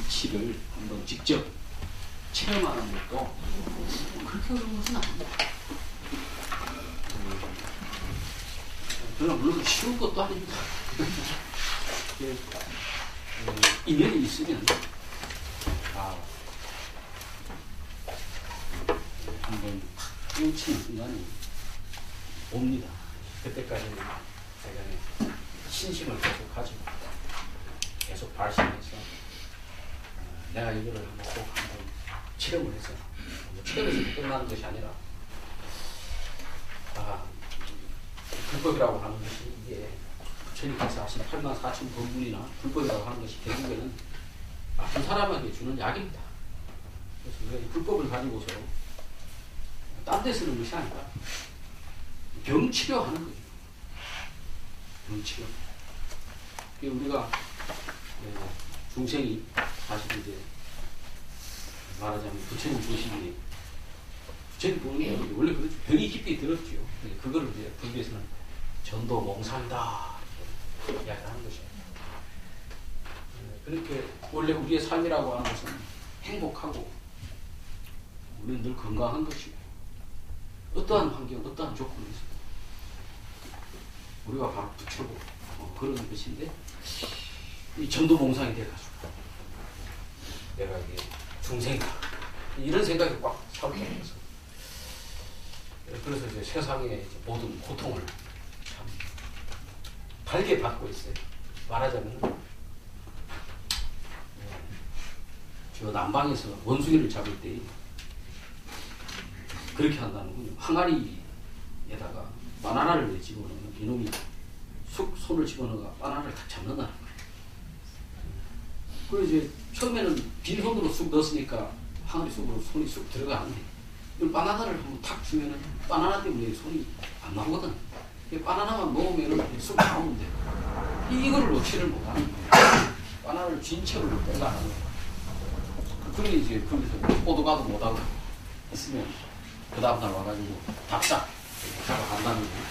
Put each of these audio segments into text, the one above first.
이치를 한번 직접 체험하는 것도 그렇게 어려운 것은 아닙니다. 그러나 물론 쉬운 것도 아닙니다. 인연이 있으면 한번 뭉치는 순간이 옵니다. 그때까지는 제가 신심을 계속 가지고 계속 발심해서 내가 이거를 꼭 한번 체험을 해서 체험에서 끝나는 것이 아니라 불법이라고 하는 것이 이게 부처님께서 하신 84,000 법문이나 불법이라고 하는 것이 결국에는 아픈 사람에게 주는 약입니다. 그래서 우리가 불법을 가지고서 딴 데 쓰는 것이 아니라 병치료하는 거죠. 병치료. 우리가 중생이 사실 이제 말하자면 부처님 보시기에 부처님 보는 게 원래 그렇죠. 병이 깊이 들었죠. 그거를 이제 불교에서는 전도 몽상이다 이야기하는 것이에요. 그렇게 원래 우리의 삶이라고 하는 것은 행복하고 우리는 늘 건강한 것이고 어떠한 환경, 어떠한 조건에서 우리가 바로 부처고 그런 것인데 이 전도몽상이 돼가지고 내가 이게 중생이다 이런 생각이 꽉 사로잡혀서 그래서 이제 세상의 이제 모든 고통을 참 달게 받고 있어요. 말하자면 저 남방에서 원숭이를 잡을 때 그렇게 한다는군요. 항아리에다가 바나나를 집어넣으면 이놈이 쑥 손을 집어넣어가 바나나를 탁 잡는다는 거예요. 그리고 이제 처음에는 빈손으로 쑥 넣었으니까 항아리 속으로 손이 쑥 들어가는데 이 바나나를 한번 탁 주면은 바나나 때문에 손이 안 나오거든. 바나나만 놓으면은 쑥 나오는데 이거를 놓지를 못하는 거예요. 바나나를 쥔 채로 내가 하는 거예요. 그러니 이제 거기서 오도가도 못하고 있으면 그 다음날 와가지고 답사 잡아간다는 거예요.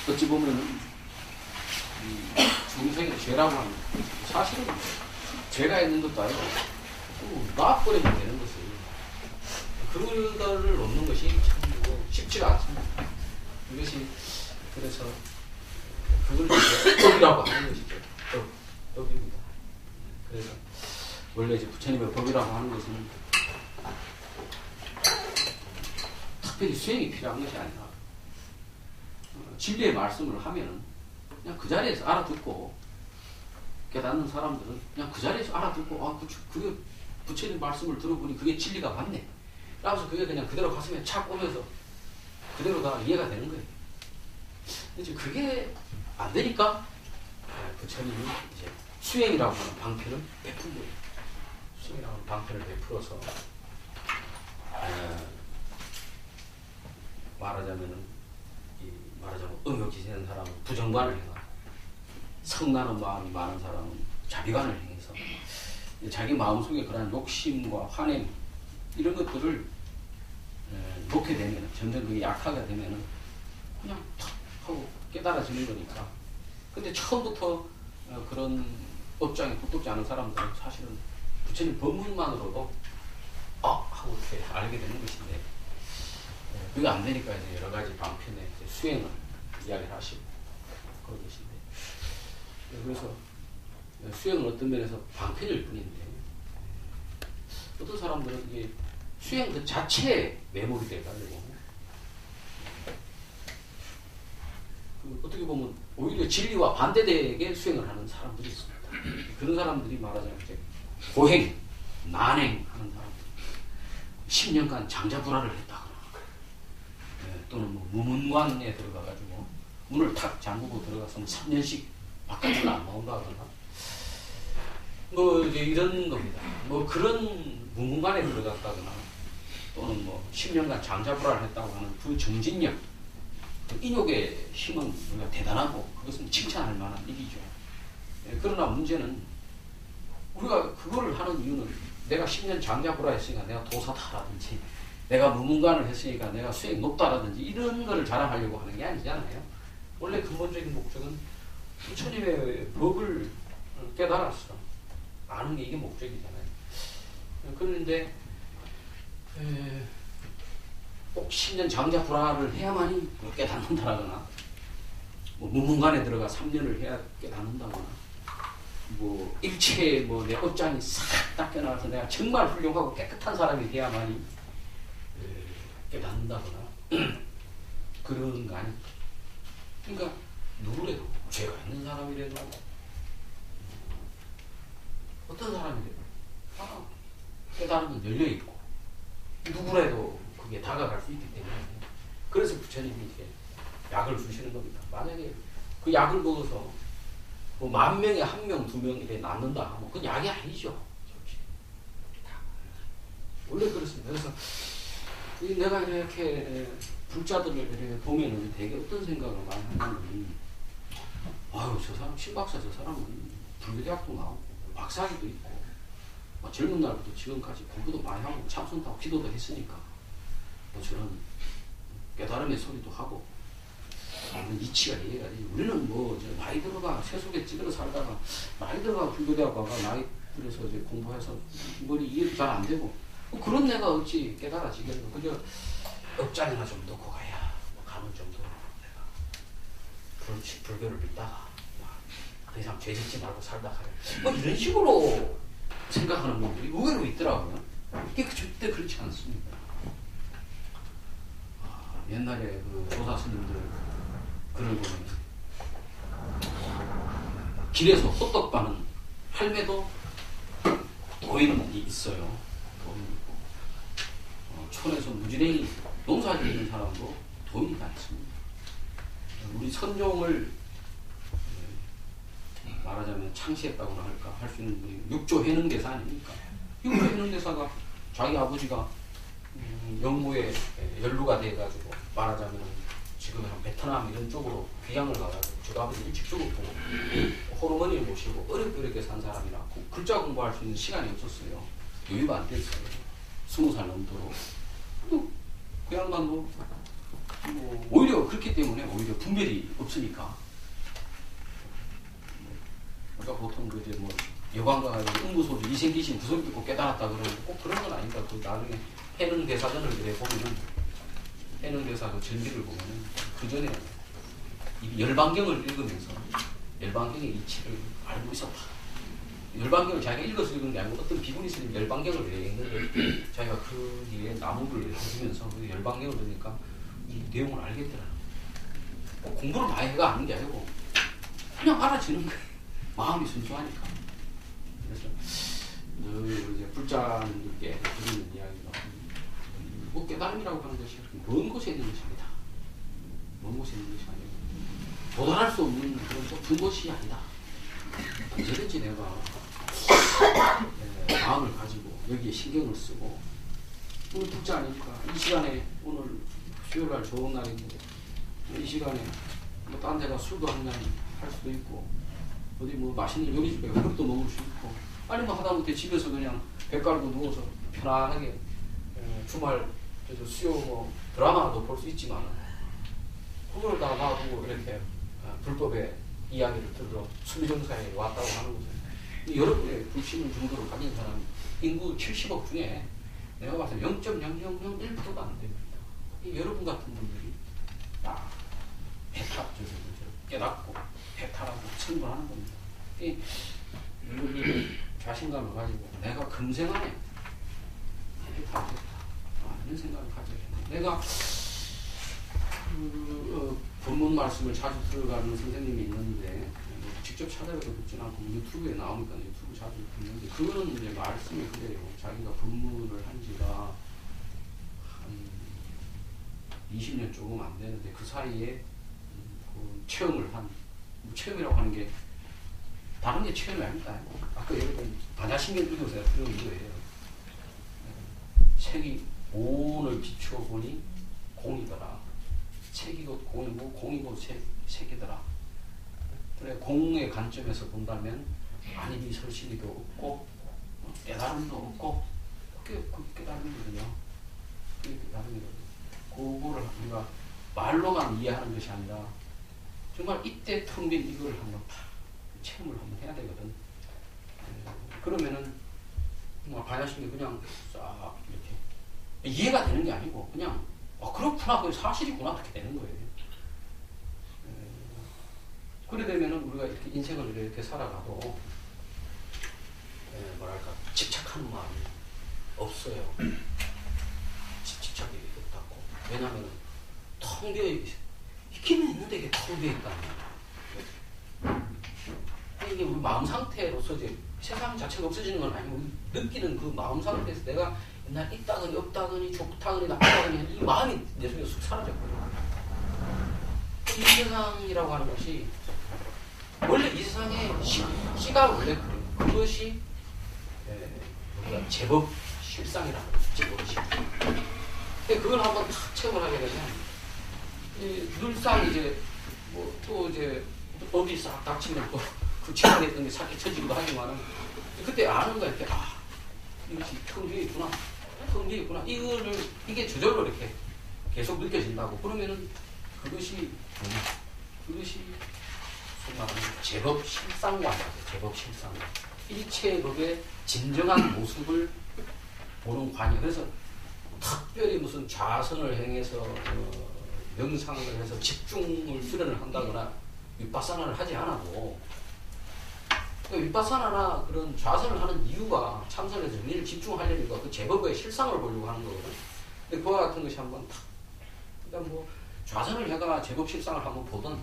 어찌 보면은 중생의 죄라고 하는 사실은 죄가 있는 것도 아니고 놔버리면 되는 것을 그거를 놓는 것이 참 쉽지가 않습니다. 이것이 그래서 그걸 법이라고 하는 것이죠. 법입니다. 그래서 원래 이제 부처님의 법이라고 하는 것은 특별히 수행이 필요한 것이 아니라 진리의 말씀을 하면은 그냥 그 자리에서 알아듣고 깨닫는 사람들은 그냥 그 자리에서 알아듣고 그게 부처님 말씀을 들어보니 그게 진리가 맞네. 그래서 그게 그냥 그대로 가슴에 착 오면서 그대로 다 이해가 되는 거예요. 이제 그게 안 되니까 부처님이 이제 수행이라고 하는 방편을 베푼 거예요. 수행이라고 하는 방편을 베풀어서 말하자면 음욕지세는 사람은 부정관을 행하고 성나는 마음이 많은 사람은 자비관을 행해서 자기 마음속에 그런 욕심과 환행 이런 것들을 놓게 되면 점점 그게 약하게 되면 그냥 탁 하고 깨달아지는 거니까. 근데 처음부터 그런 업장에 붙들지 않은 사람들은 사실은 부처님 법문만으로도 하고 이렇게 알게 되는 것인데 그게 안 되니까 이제 여러 가지 방편의 수행을 이야기를 하시고 그런 것인데 그래서 수행은 어떤 면에서 방편일 뿐인데 어떤 사람들은 이게 수행 그 자체에 매몰이 돼가지고 어떻게 보면 오히려 진리와 반대되게 수행을 하는 사람들이 있습니다. 그런 사람들이 말하자면 이제 고행, 난행 하는 사람들 10년간 장자불화를 했다거나 또는 뭐 무문관에 들어가가지고 문을 탁 잠그고 들어가서 3년씩 바깥으로 안 나온다거나 뭐 이제 이런 겁니다. 뭐 그런 무문관에 들어갔다거나 또는 뭐 10년간 장자불화를 했다고 하는 그 정진력, 그 인욕의 힘은 우리가 대단하고 그것은 칭찬할 만한 일이죠. 그러나 문제는 우리가 그거를 하는 이유는 내가 10년 장자불화 했으니까 내가 도사다라든지 내가 무문관을 했으니까 내가 수행 높다라든지 이런 거를 자랑하려고 하는 게 아니잖아요. 원래 근본적인 목적은 부처님의 법을 깨달았어. 아는 게 이게 목적이잖아요. 그런데 꼭 10년 장자 불화를 해야만이 깨닫는다거나, 뭐 무문관에 들어가 3년을 해야 깨닫는다거나, 뭐 일체 뭐 내 업장이 싹 다 깨달아서 내가 정말 훌륭하고 깨끗한 사람이 돼야만이 깨닫는다거나 그런 거 아니에요. 그러니까 누구래도, 죄가 있는 사람이라도 어떤 사람이래도 다 깨달음은 열려있고 누구래도 그게 다가갈 수 있기 때문에, 그래서 부처님이 이렇게 약을 주시는 겁니다. 만약에 그 약을 먹어서 뭐 10,000명에 1명, 2명 이렇게 낫는다 하면 그건 약이 아니죠. 원래 그렇습니다. 그래서 내가 이렇게 불자들을 이렇게 보면은 되게 어떤 생각을 많이 하냐면, 아유, 저 사람 신박사, 저 사람은 불교대학도 나오고 박사학위도 있고 뭐 젊은 날부터 지금까지 공부도 많이 하고 참선도 하고 기도도 했으니까 뭐 저런 깨달음의 소리도 하고 이치가 이해가 되지. 우리는 뭐 나이 들어가 세속에 찌들어 살다가 나이 들어가 불교대학 가가 나이 들어서 이제 공부해서 머리 이해도 잘 안 되고, 뭐 그런 내가 어찌 깨달아지겠노. 그저 업장이나 좀 넣고 가야 뭐 가는 정도로 내가 불교를 믿다가 더 이상 죄 짓지 말고 살다 가야 뭐 이런 식으로 생각하는 분들이 의외로 있더라고요. 이게 절대 그렇지 않습니다. 옛날에 그 조사 스님들 글을 보면 길에서 호떡 파는 할매도 도인이 있어요. 촌에서 무지랭이 농사 짓는 사람도 도인이 많습니다. 우리 선종을 말하자면 창시했다고나 할까 할 수 있는 분이 육조 해능대사 아닙니까? 육조 해능대사가 자기 아버지가 영무에 연루가 돼가지고 말하자면 지금 한 베트남 이런 쪽으로 귀향을 가가지고 저 아버지 일찍 죽었고 호르머니를 모시고 어렵게 산 사람이라 글자 공부할 수 있는 시간이 없었어요. 여유가 안 됐어요. 20살 넘도록. 그 양반도 뭐 오히려 그렇기 때문에 오히려 분별이 없으니까. 그러니까 보통 그 이제 뭐 여관가 응구소리 이생기신 그 소리 듣고 깨달았다 그러는데 꼭 그런 건 아닙니다. 그 나중에 해능 대사전을 이렇게 보면은 해능 대사 그 전기를 보면은 그 전에 이 열반경을 읽으면서 열반경의 이치를 알고 있었다. 열반경을 자기가 읽어서 읽은 게 아니고 어떤 비구니 스님 열반경을 읽는데 자기가 그 뒤에 나무를 해주면서 그 열반경을 읽으니까 이 내용을 알겠더라고요. 공부를 많이 해가 아는 게 아니고 그냥 알아지는 거예요. 마음이 순수하니까. 그래서 이제 불자님들께 드리는 이야기가 뭐 깨달음이라고 하는 것이 먼 곳에 있는 것입니다. 먼 곳에 있는 것이 아니고 도달할 수 없는 그런 높은 곳이 아니다. 언제든지 내가 마음을 가지고 여기에 신경을 쓰고, 오늘 불자 아니니까 이 시간에 오늘 수요일날 좋은 날인데 이 시간에 뭐 딴 데가 술도 한잔 할 수도 있고 어디 뭐 맛있는 요리집에 그릇도 먹을 수 있고, 아니 뭐 하다못해 집에서 그냥 배 깔고 누워서 편안하게 주말 수요 뭐 드라마도 볼 수 있지만 그걸 다 놔두고 이렇게 불법의 이야기를 들으러 수미정사에 왔다고 하는 것은 여러분의 불신을 정도로 가진 사람 인구 70억 중에 내가 봐서 0.0001%도 안 됩니다. 여러분 같은 분들이 딱 배탈적으로 깨닫고 배탈하고 성불하는 겁니다. 여러분이 자신감을 가지고 내가 금생 안에 이렇게 다 됐다. 이런 생각을 가져야 됩니다. 내가 본문 말씀을 자주 들어가는 선생님이 있는데 직접 찾아가서 듣진 않고 유튜브에 나오니까 유튜브 자주 듣는데 그거는 이제 말씀이 그래요. 자기가 본문을 한 지가 한 20년 조금 안 되는데 그 사이에 그 체험을 한 체험이라고 하는 게 다른 게 체험이 아닙니다. 아까 여러분 반야신경 읽어서 그런 이거예요. 색이 온을 비춰보니 공이더라. 색이 곧 공이고 공이 곧 색이더라. 그래 공의 관점에서 본다면 안입이 설신이도 없고 깨달음도 없고 그게 깨달음이거든요. 그게 깨달음이거든요. 그거를 우리가 말로만 이해하는 것이 아니라 정말 이때 텅 빈 이거를 한번 다 체험을 한번 해야 되거든. 그러면은 정말 반야심이 그냥 싹 이렇게 이해가 되는 게 아니고 그냥 그렇구나, 그 사실이구나, 그렇게 되는 거예요. 그래 되면은 우리가 이렇게 인생을 이렇게 살아가도 뭐랄까 집착하는 마음이 없어요. 집착이 없다고. 왜냐하면 텅 비어 있기는 있는데 이게 텅 비어 있다는 거예요. 이게 우리 마음 상태로서 이제 세상 자체가 없어지는 건 아니고 느끼는 그 마음 상태에서 내가 옛날 있다거니 없다거니 좋다거니 나쁘다거니 이 마음이 내 속에 쑥 사라졌거든요. 이 세상이라고 하는 것이 원래 이 세상의 씨가 원래 그래요. 그것이 우리가 제법 실상이라고 제법 실상. 그걸 한번 탁 체험을 하게 되면 늘상 이제 뭐 또 이제 업이 싹 닥치면 또 그 지나했던 게 싹 잊혀지기도 하지만은 그때 아는 거야. 이렇게 이것이 텅 비어 있구나, 텅 비어 있구나. 이게 저절로 이렇게 계속 느껴진다고. 그러면은 그것이 소위 말하는 제법 실상과 제법 실상. 일체의 법의 진정한 모습을 보는 관이. 그래서 특별히 무슨 좌선을 행해서 명상을 해서 집중을 수련을 한다거나 윗바사나를 하지 않아도 윗바사나나 그런 좌선을 하는 이유가 참선에서 정리를 집중하려니까 그 제법의 실상을 보려고 하는 거거든. 근데 그와 같은 것이 한번 탁, 그러니까 뭐 좌선을 해가 제법 실상을 한번 보든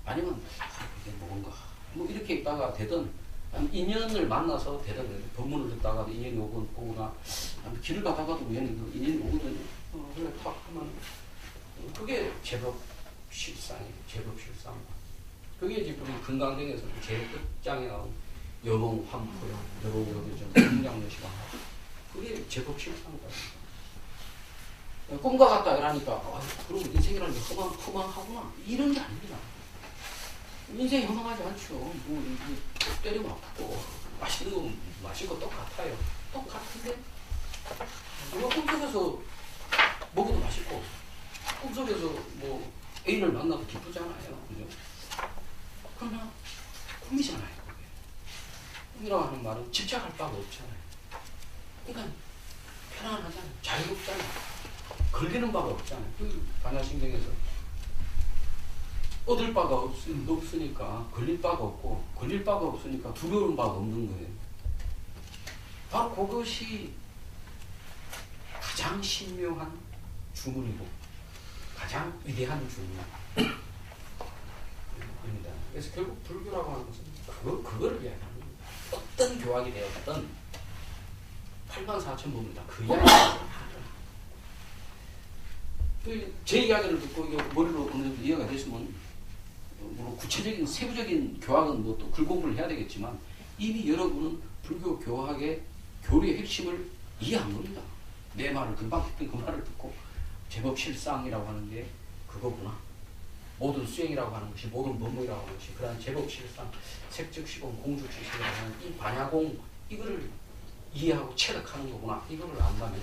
아니면 이게 뭔가 뭐 이렇게 있다가 되든 인연을 만나서 되든 법문을 듣다가 인연이 오거나 길을 가다가도 우연히 인연이 오거든요. 그래 탁 하면 그게 제법 실상이에요. 제법 실상. 그게 이제 우리 건강경에서 제일 끝장에 나온 여봉 환포요. 여봉 여기 좀 공장내시가 그게 제법 실상이다. 꿈과 같다 이러니까 그럼 인생이라는 게 허망하구나 이런 게 아닙니다. 인생이 허망하지 않죠. 뭐 때리면 아프고 맛있는 거 마신 거 똑같아요. 똑같은데 우리가 꿈속에서 먹어도 맛있고 꿈속에서 뭐 애인을 만나도 기쁘잖아요. 그죠? 그러나 꿈이잖아요. 그게. 꿈이라고 하는 말은 집착할 바가 없잖아요. 그러니까 편안하잖아요. 자유롭잖아요. 걸리는 바가 없잖아요. 그 반야심경에서 얻을 바가 없으니까 걸릴 바가 없고 걸릴 바가 없으니까 두려울 바가 없는 거예요. 바로 그것이 가장 신묘한 주문이고 가장 위대한 주문입니다. 그래서 결국 불교라고 하는 것은 그거를 이야기하는 겁니다. 어떤 교학이 되었든 84,000법입니다. 그 이야기입니다. 제 이야기를 듣고 머리로 어느 정도 이해가 됐으면 물론 구체적인 세부적인 교학은 뭐 또 글공부를 해야 되겠지만 이미 여러분은 불교 교학의 교리의 핵심을 이해한 겁니다. 내 말을 금방 했던 그 말을 듣고 제법 실상이라고 하는 게 그거구나. 모든 수행이라고 하는 것이 모든 법문이라고 하는 것이 그러한 제법 실상, 색즉시공, 공주지식이라고 하는 이 반야공 이거를 이해하고 체득하는 거구나. 이거를 안다면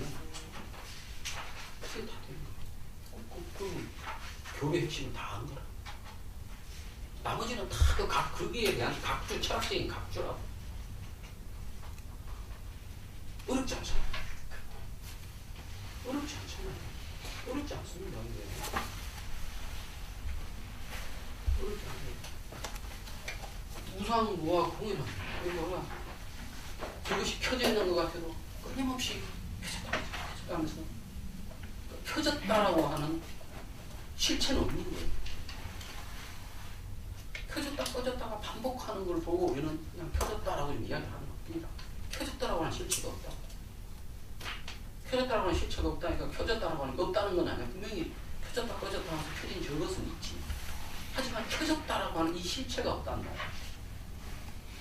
그게 다 되는 거예요. 그 교리의 핵심을 다 한 거라. 나머지는 다 거기에 대한 각주, 철학적인 각주라고. 어렵지 않잖아요. 어렵지 않잖아요. 어렵지 않습니다. 어렵지 않아요. 무상무화 공이란 뭐가 그것이 켜져 있는 것 같아도 끊임없이 켜졌다 하면서 켜졌다라고 하는 실체는 없는 거예요. 켜졌다 꺼졌다가 반복하는 걸 보고 우리는 그냥 켜졌다라고 이야기를 하는 겁니다. 켜졌다라고 하는 실체가 없다. 켜졌다라고 하는 실체가 없다니까 켜졌다라고 하는 게 없다는 건 아니야. 분명히 켜졌다 꺼졌다 하면서 켜진 저것은 있지. 하지만 켜졌다라고 하는 이 실체가 없단 말이야.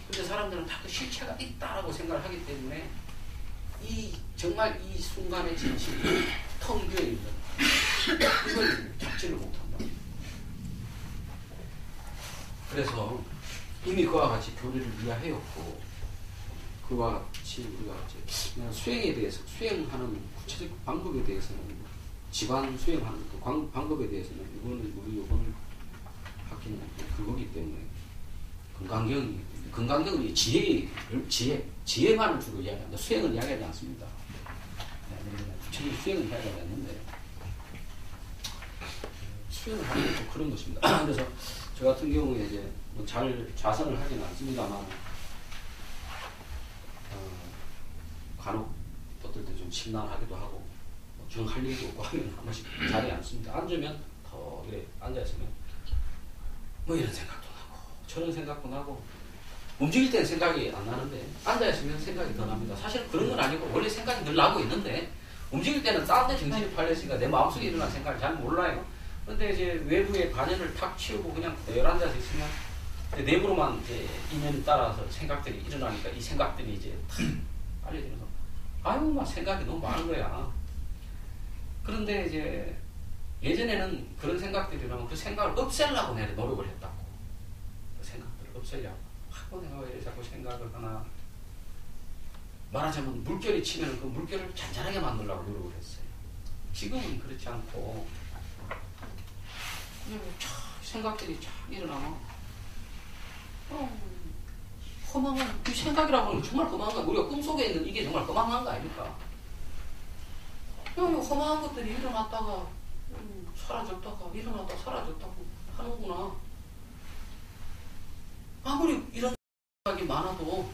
근데 사람들은 다 그 실체가 있다라고 생각을 하기 때문에 정말 이 순간의 진실이 텅 비어 있는 이걸 잡지를 못한다. 그래서 이미 그와 같이 교리를 이해하였고 그와 같이 우리가 이제 수행에 대해서 수행하는 구체적 방법에 대해서는 지관 수행하는 그 방법에 대해서는 이거는 우리 요번을 학기는 그거기 때문에 건강경은 지혜만을 주로 이야기합니다. 수행을 이야기하지 않습니다. 구체적인 수행을 이야기하지 않는데 수행을 하는 것도 그런 것입니다. 그래서 저 같은 경우에 이제 뭐 잘 자선을 하지는 않습니다만 간혹 어떨 때 좀 심란하기도 하고 뭐 정할 일도 없고 하면 한 번씩 자리에 앉습니다. 앉으면 더 이래 앉아있으면 뭐 이런 생각도 나고 저런 생각도 나고 움직일 때는 생각이 안 나는데 앉아있으면 생각이 더 납니다. 사실 그런 건 아니고 원래 생각이 늘 나고 있는데 움직일 때는 딴 데 정신이 팔렸으니까 내 마음속에 일어난 생각을 잘 몰라요. 근데 이제 외부의 관연을 탁 치우고 그냥 그대로 앉아서 있으면 내부로만 이제 인연에 따라서 생각들이 일어나니까 이 생각들이 이제 탁 빨리 들어서 아유 막 생각이 너무 많은 거야. 그런데 이제 예전에는 그런 생각들이 일어나면 그 생각을 없애려고 내가 노력을 했다고. 그 생각들을 없애려고. 내가 왜 자꾸 생각을 하나. 말하자면 물결이 치면 그 물결을 잔잔하게 만들려고 노력을 했어요. 지금은 그렇지 않고 그냥 생각들이 쫙 일어나면 허망한 이 생각이라고 하는 건 정말 허망한 거야. 우리가 꿈속에 있는 이게 정말 허망한 거 아닙니까? 그냥 허망한 것들이 일어났다가 사라졌다가 일어났다가 사라졌다고 하는구나. 아무리 이런 생각이 많아도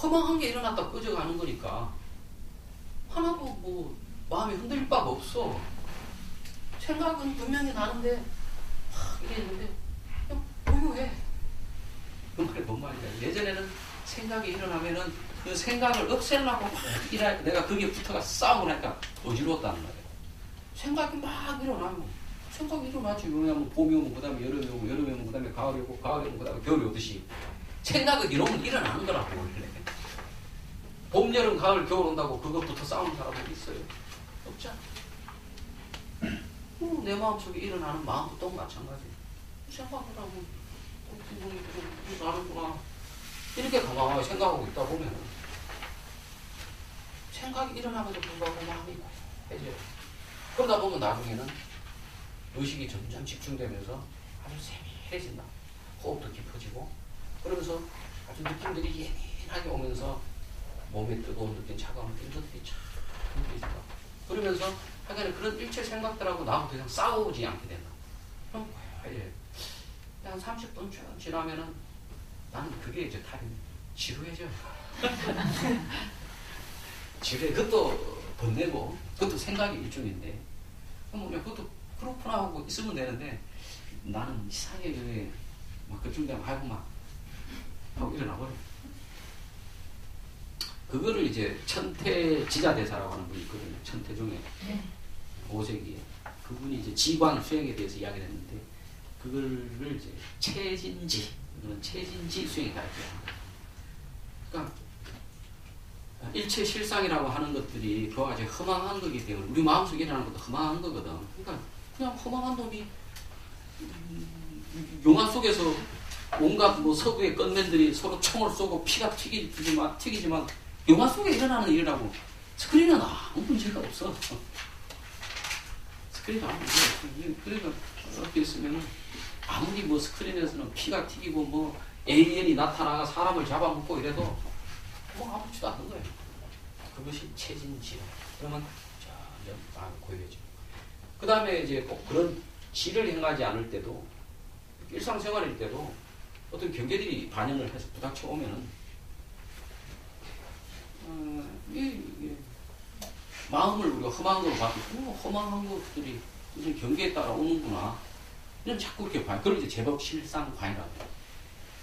허망한 게 일어났다 꺼져가는 거니까 하나도 뭐 마음이 흔들릴 바가 없어. 생각은 분명히 나는데 이게 있는데 그냥 고요해. 그 말이 뭔 말이야. 예전에는 생각이 일어나면은 그 생각을 없애려고 막 내가 거기에 붙어가 싸움을 하니까 어지러웠다는 말이야. 생각이 막 일어나요. 생각이 일어나지. 왜냐면 봄이 오면 그 다음에 여름이 오고 여름이 오면 그 다음에 가을이 오고 가을이 오면 그 다음에 겨울이 오듯이 생각은 이러면 일어나는 거라고 원래. 봄, 여름, 가을, 겨울 온다고 그것부터 싸우는 사람도 있어요. 없잖아. 내 마음속에 일어나는 마음도 또 마찬가지. 생각을 하고 기분이 나는구나. 이렇게 가만히 생각하고 있다 보면 생각이 일어나면서 불구하고 마음이 해져요. 그러다 보면 나중에는 의식이 점점 집중되면서 아주 세밀해진다. 호흡도 깊어지고 그러면서 아주 느낌들이 예민하게 오면서 몸에 뜨거운 느낌, 차가운 느낌, 이런 것들이 참 느껴진다. 그러면서 하여간 그런 일체 생각들하고 나하고 더 이상 싸우지 않게 된다. 그럼 한 30분 지나면은 나는 그게 이제 다 지루해져. 지루해. 그것도 번내고 그것도 생각이 일종인데 그럼 그냥 그것도 그렇구나 하고 있으면 되는데 나는 이상하게 막 그쯤 되면 아이고 막 하고 일어나버려. 그거를 이제 천태지자대사라고 하는 분이 있거든요. 천태종에 5세기에 그분이 이제 지관 수행에 대해서 이야기를 했는데 그거를 이제 체진지 수행이다 이렇게 합니다. 그러니까 일체 실상이라고 하는 것들이 그와 같이 허망한 거기 때문에 우리 마음속에 일어나는 것도 허망한 거거든. 그러니까 그냥 허망한 놈이 용화 속에서 온갖 뭐 서구의 건맨들이 서로 총을 쏘고 피가 튀기지만 영화 속에 일어나는 일이라고 스크린은 아무 문제가 없어. 스크린은 아무 문제가 없어. 그러니까 이렇게 있으면 아무리 뭐 스크린에서는 피가 튀기고 뭐 에이리언이 나타나가 사람을 잡아먹고 이래도 뭐 아무렇지도 않은 거예요. 그것이 체진지. 그러면 점점 마음이 고요해지고. 그 다음에 이제 꼭 그런 지를 행하지 않을 때도 일상생활일 때도 어떤 경계들이 반영을 해서 부닥쳐 오면은 마음을 우리가 허망한 걸로 봐도 허망한 것들이 무슨 경계에 따라 오는구나. 이런 자꾸 이렇게 봐요. 그걸 이제 제법 실상관이라고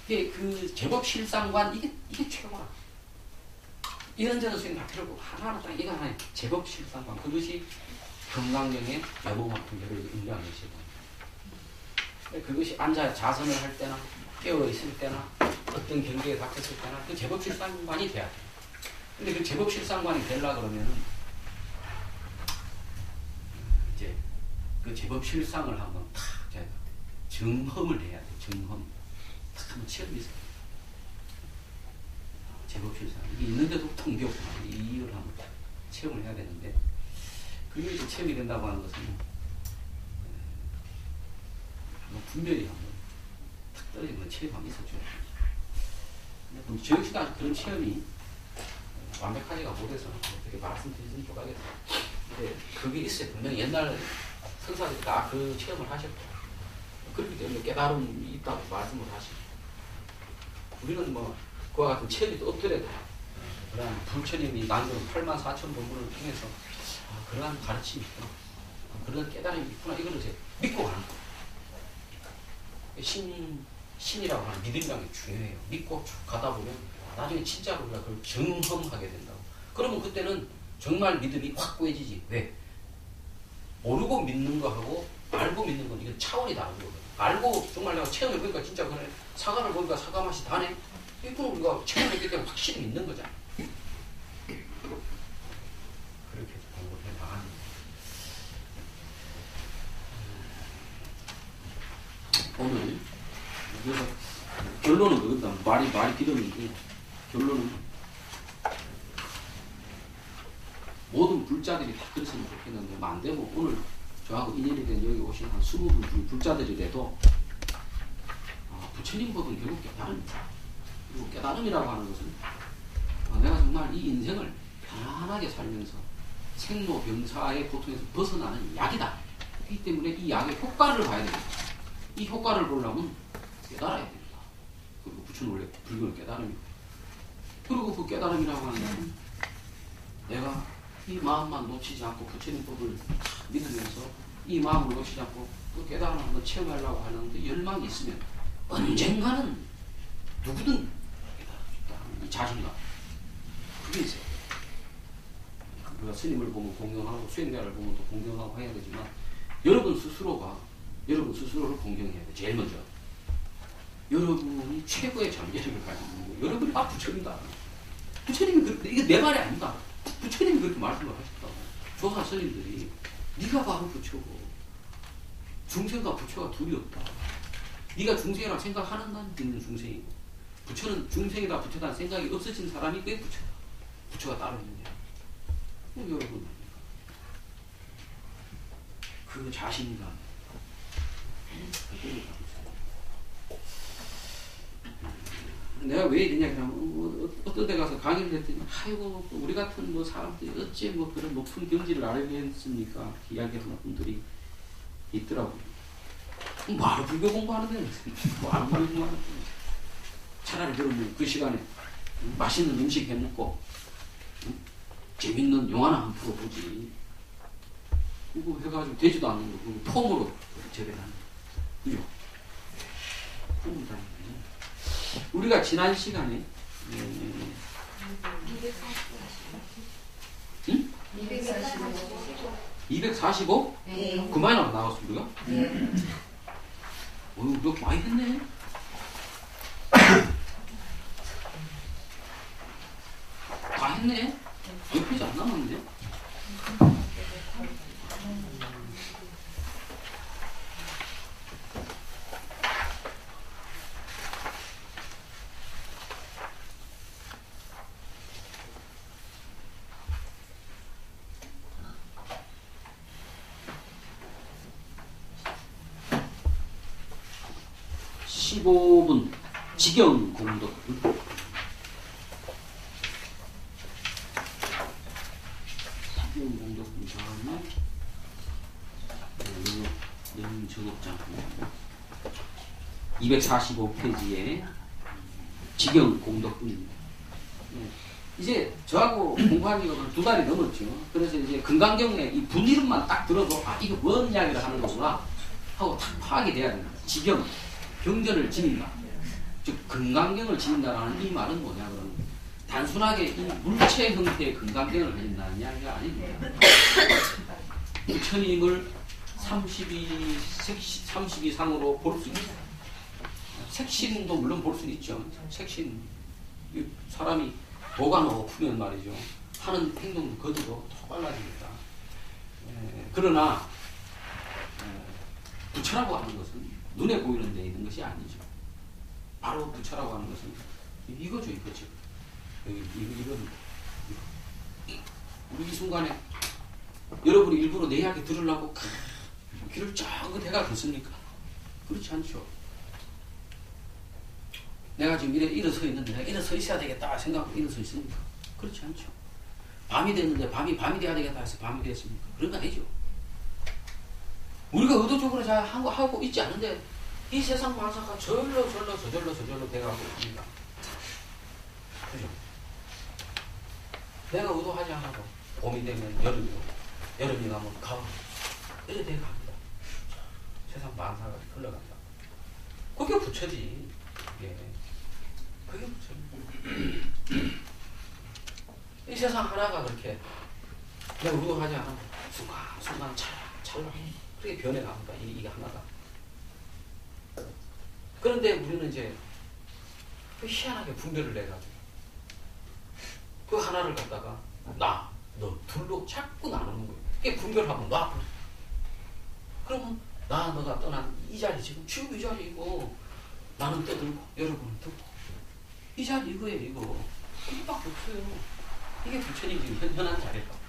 해요. 그 제법 실상관 이게 최고라. 이런저런 수행 다 필요 없고 하나하나 딱 이거 하나의 제법 실상관. 그것이 건강령의 여보만큼 여를 인정하는 것이고 그것이 앉아 자선을 할 때나 깨어 있을 때나 어떤 경계에 닥쳤을 때나 그 제법 실상관이 돼야 돼요. 근데 그 제법 실상관이 되려고 그러면은 이제 그 제법 실상을 한번 탁 점검을 해야 돼. 점검. 탁 한번 체험이 있어요. 제법 실상. 이게 있는데도 통계없구나. 이걸 한번 체험을 해야 되는데 그게 이제 체험이 된다고 하는 것은 한번 분별이 한번 떨어지는 체험이 한번 있어줘야 됩니다. 근데 저 역시도 아직 그런 체험이 완벽하지가 못해서 어떻게 말씀드리지는 못하겠어요. 근데 그게 있어요. 분명히 옛날 선사들이 다 그 체험을 하셨고, 그렇기 때문에 깨달음이 있다고 말씀을 하시고, 우리는 뭐 그와 같은 체험이 또 없더라도 그러한 불처님이 남겨놓은 84,000본문을 통해서 그러한 가르침이 있구나, 그런 깨달음이 있구나, 이거를 이제 믿고 가는 거예요. 신이라고 하는 믿음이라는 게 중요해요. 믿고 쭉 가다 보면 나중에 진짜로 우리가 그걸 경험하게 된다고. 그러면 그때는 정말 믿음이 확고해지지. 왜? 모르고 믿는 거하고 알고 믿는 건 이건 차원이 다른 거거든. 알고 정말 내가 체험해보니까 진짜 그래. 사과를 보니까 사과 맛이 다네. 이건 우리가 체험했기 때문에 확실히 믿는 거잖아. 그렇게 공부를 해나가는 거예요. 오늘 그래서 결론은 그거다. 말이 길었는데 결론은 모든 불자들이 다 그랬으면 좋겠는데 안 되면 오늘 저하고 인연이 된 여기 오신 한 20분 중 불자들이라도 부처님 법은 결국 깨달음이다. 그리고 깨달음이라고 하는 것은 내가 정말 이 인생을 편안하게 살면서 생로병사의 고통에서 벗어나는 약이다. 그렇기 때문에 이 약의 효과를 봐야 됩니다. 이 효과를 보려면 깨달아야 됩니다. 그리고 부처는 원래 불교는 깨달음이고, 그리고 그 깨달음이라고 하는 것은 내가 이 마음만 놓치지 않고 부처님 법을 믿으면서 이 마음을 놓치지 않고 그 깨달음을 한번 체험하려고 하는데 열망이 있으면 언젠가는 누구든 깨달을 수 있다. 이 자신감, 그게 있어요. 우리가 스님을 보면 공경하고 수행자를 보면 또 공경하고 해야 되지만 여러분 스스로가 여러분 스스로를 공경해야 돼. 제일 먼저 여러분이 최고의 잠재력을 가지고 있는 거예요. 여러분이 부처님이다. 부처님이 이게 내 말이 아니다. 부처님이 그렇게 말씀을 하셨다고. 조사 스님들이 네가 바로 부처고 중생과 부처가 둘이 없다. 네가 중생이라고 생각하는 난 네는 중생이고, 부처는 중생이다 부처다 생각이 없어진 사람이 그게 부처다. 부처가 따로 있느냐. 여러분 그 자신감, 내가 왜 이러냐 그러면 어떤 데 가서 강의를 했더니 아이고 우리 같은 뭐 사람들이 어째 뭐 그런 높은 경지를 알겠습니까? 이야기하는 분들이 있더라고요. 뭐하러 불교 공부하는데 뭐하러 불교 공부하는데 차라리 그러면 그 시간에 맛있는 음식 해먹고 재밌는 영화나 한 편 보지. 그거 해가지고 되지도 않는 거 폼으로 재배하는 그죠? 폼으로 다니는 우리가 지난 시간에 245? 네. 그만이나 나왔어 우리가? 네. 우리가 많이 했네. 다 했네. 몇 페이지 안 남았는데? (15분) 지경 공덕. 지경 공덕 다음에 영적업장 245페이지에 지경 공덕분입니다. 이제 저하고 공부한 지가 2달이 넘었죠. 그래서 이제 금강경에 이 분이름만 딱 들어도 이거 뭔 이야기를 하는 거구나 하고 딱 파악이 돼야 됩니다. 지경, 경전을 지닌다. 즉 금강경을 지닌다라는 이 말은 뭐냐 그러면 단순하게 이 물체 형태의 금강경을 가진다는 이야기가 아닙니다. 부처님을 32상으로 볼 수 있다. 색신도 물론 볼 수 있죠. 색신, 사람이 도가 높으면 말이죠. 하는 행동도 거두고 더 빨라집니다. 그러나 부처라고 하는 것은 눈에 보이는 데 있는 것이 아니죠. 바로 부처라고 하는 것은 이거죠, 이거죠. 이거는 우리 이 순간에 여러분이 일부러 내 이야기 들으려고 귀를 쫙 대가 듣습니까? 그렇지 않죠. 내가 지금 일어서 있는데 내가 일어서 있어야 되겠다 생각하고 일어서 있습니까? 그렇지 않죠. 밤이 됐는데 밤이 돼야 되겠다 해서 밤이 됐습니까? 그런 거 아니죠. 우리가 의도적으로 잘 하고 있지 않은데 이 세상 만사가 저절로 돼가고 있습니다. 그죠? 내가 의도하지 않아도 봄이 되면 여름이고 여름이 가면 가을 이렇게 돼갑니다. 세상 만사가 흘러간다. 그게 부처지. 그게 부처지. 이 세상 하나가 그렇게 내가 의도하지 않아도 순간 찰나 그렇게 변해갑니다. 이게 하나가. 그런데 우리는 이제 그 희한하게 분별을 내가지고 그 하나를 갖다가 너 둘로 자꾸 나누는 거예요. 그게 분별하면 나. 그러면 너가 떠난 이 자리 지금 이 자리이고 나는 떠들고 여러분은 듣고 이 자리 이거예요. 이거. 이게 막 없어요. 이게 부처님 지금 현현한 자리다.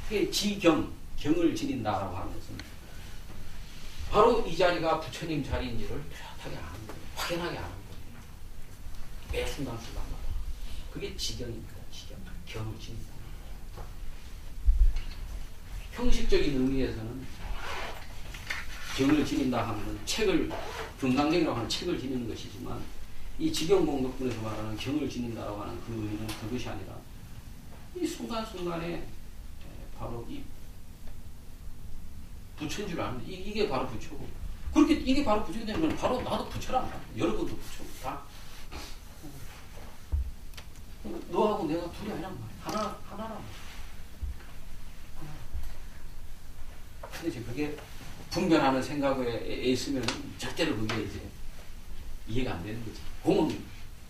그게 경을 지닌다라고 하는 것은 바로 이 자리가 부처님 자리인지를 뚜렷하게 아는 거예요. 확연하게 아는 거예요. 매 순간마다. 그게 지경입니다. 경을 지닌다. 형식적인 의미에서는 경을 지닌다 하면 금강경이라고 하는 책을 지니는 것이지만 이 지경공덕분에서 말하는 경을 지닌다라고 하는 그 의미는 그것이 아니라 이 순간순간에 바로 이 부처인 줄 아는 이게 바로 부처고 그렇게 이게 바로 부처가 되면 바로 나도 부처란 말이야. 여러분도 부처고 다 너하고 내가 둘이 아니란 말이야. 하나란 말이야. 근데 이제 그게 분별하는 생각에 있으면 절대로 그게 이제 이해가 안 되는 거지. 공은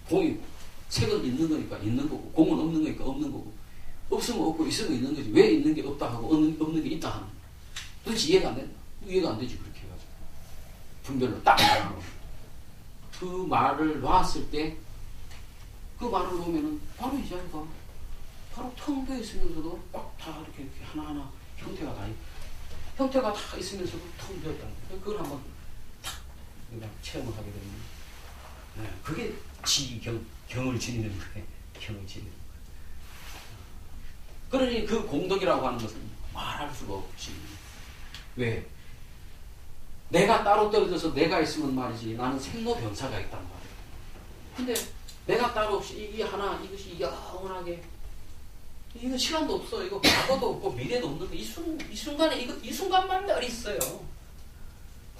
공이고 색은 있는 거니까 있는 거고 공은 없는 거니까 없는 거고 없으면 없고 있으면 있는 거지. 왜 있는 게 없다 하고 없는 게 있다 하는 도대체 이해가 안 된다. 이해가 안 되지. 그렇게 해가지고 분별로 딱 나가고 그 말을 놨을 때 그 말을 놓으면은 바로 이 자리가 바로 텅 비어 있으면서도 꽉 다 이렇게 하나하나 형태가 다 있으면서도 텅 비었다는 거예요. 그걸 한번 탁 그냥 체험을 하게 되면 그게 경을 지니는 거예요. 경을 지니는 거예요. 그러니 그 공덕이라고 하는 것은 말할 수가 없지. 왜? 내가 따로 떨어져서 내가 있으면 말이지 나는 생로병사가 있단 말이에요. 근데 내가 따로 없이 이것이 영원하게 이거 시간도 없어. 이거 과거도 없고 미래도 없는데 이 순간에 이 순간만 늘 있어요.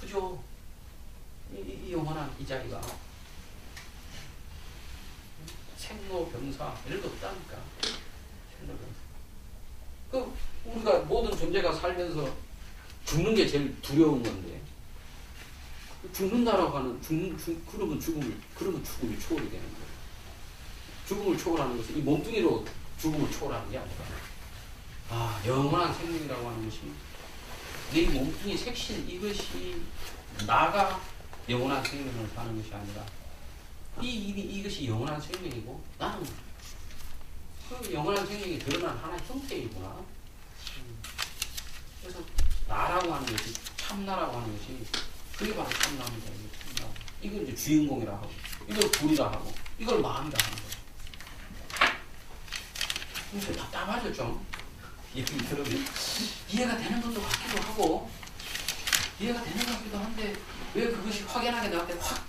그죠? 이 영원한 이 자리가 생로병사 이런 거 없다니까. 생로병사. 우리가 모든 존재가 살면서 죽는 게 제일 두려운 건데 죽는다라고 하는 그러면 죽음이 초월이 되는 거예요. 죽음을 초월하는 것은 이 몸뚱이로 죽음을 초월하는 게 아니라 영원한 생명이라고 하는 것이 내 몸뚱이 색신 이것이 나가 영원한 생명을 사는 것이 아니라 이것이 영원한 생명이고 나는 그 영원한 생명이 드러난 하나의 형태이구나. 그래서 나라고 하는 것이 참나라고 하는 것이 그게 바로 참나입니다. 이걸 이제 주인공이라 하고 이걸 불이라 하고 이걸 마음이라 하는 거예요. 근데 답답하죠 좀. 얘기 들으면 이해가 되는 것도 같기도 하고 이해가 되는 것 같기도 한데 왜 그것이 확연하게 나한테 확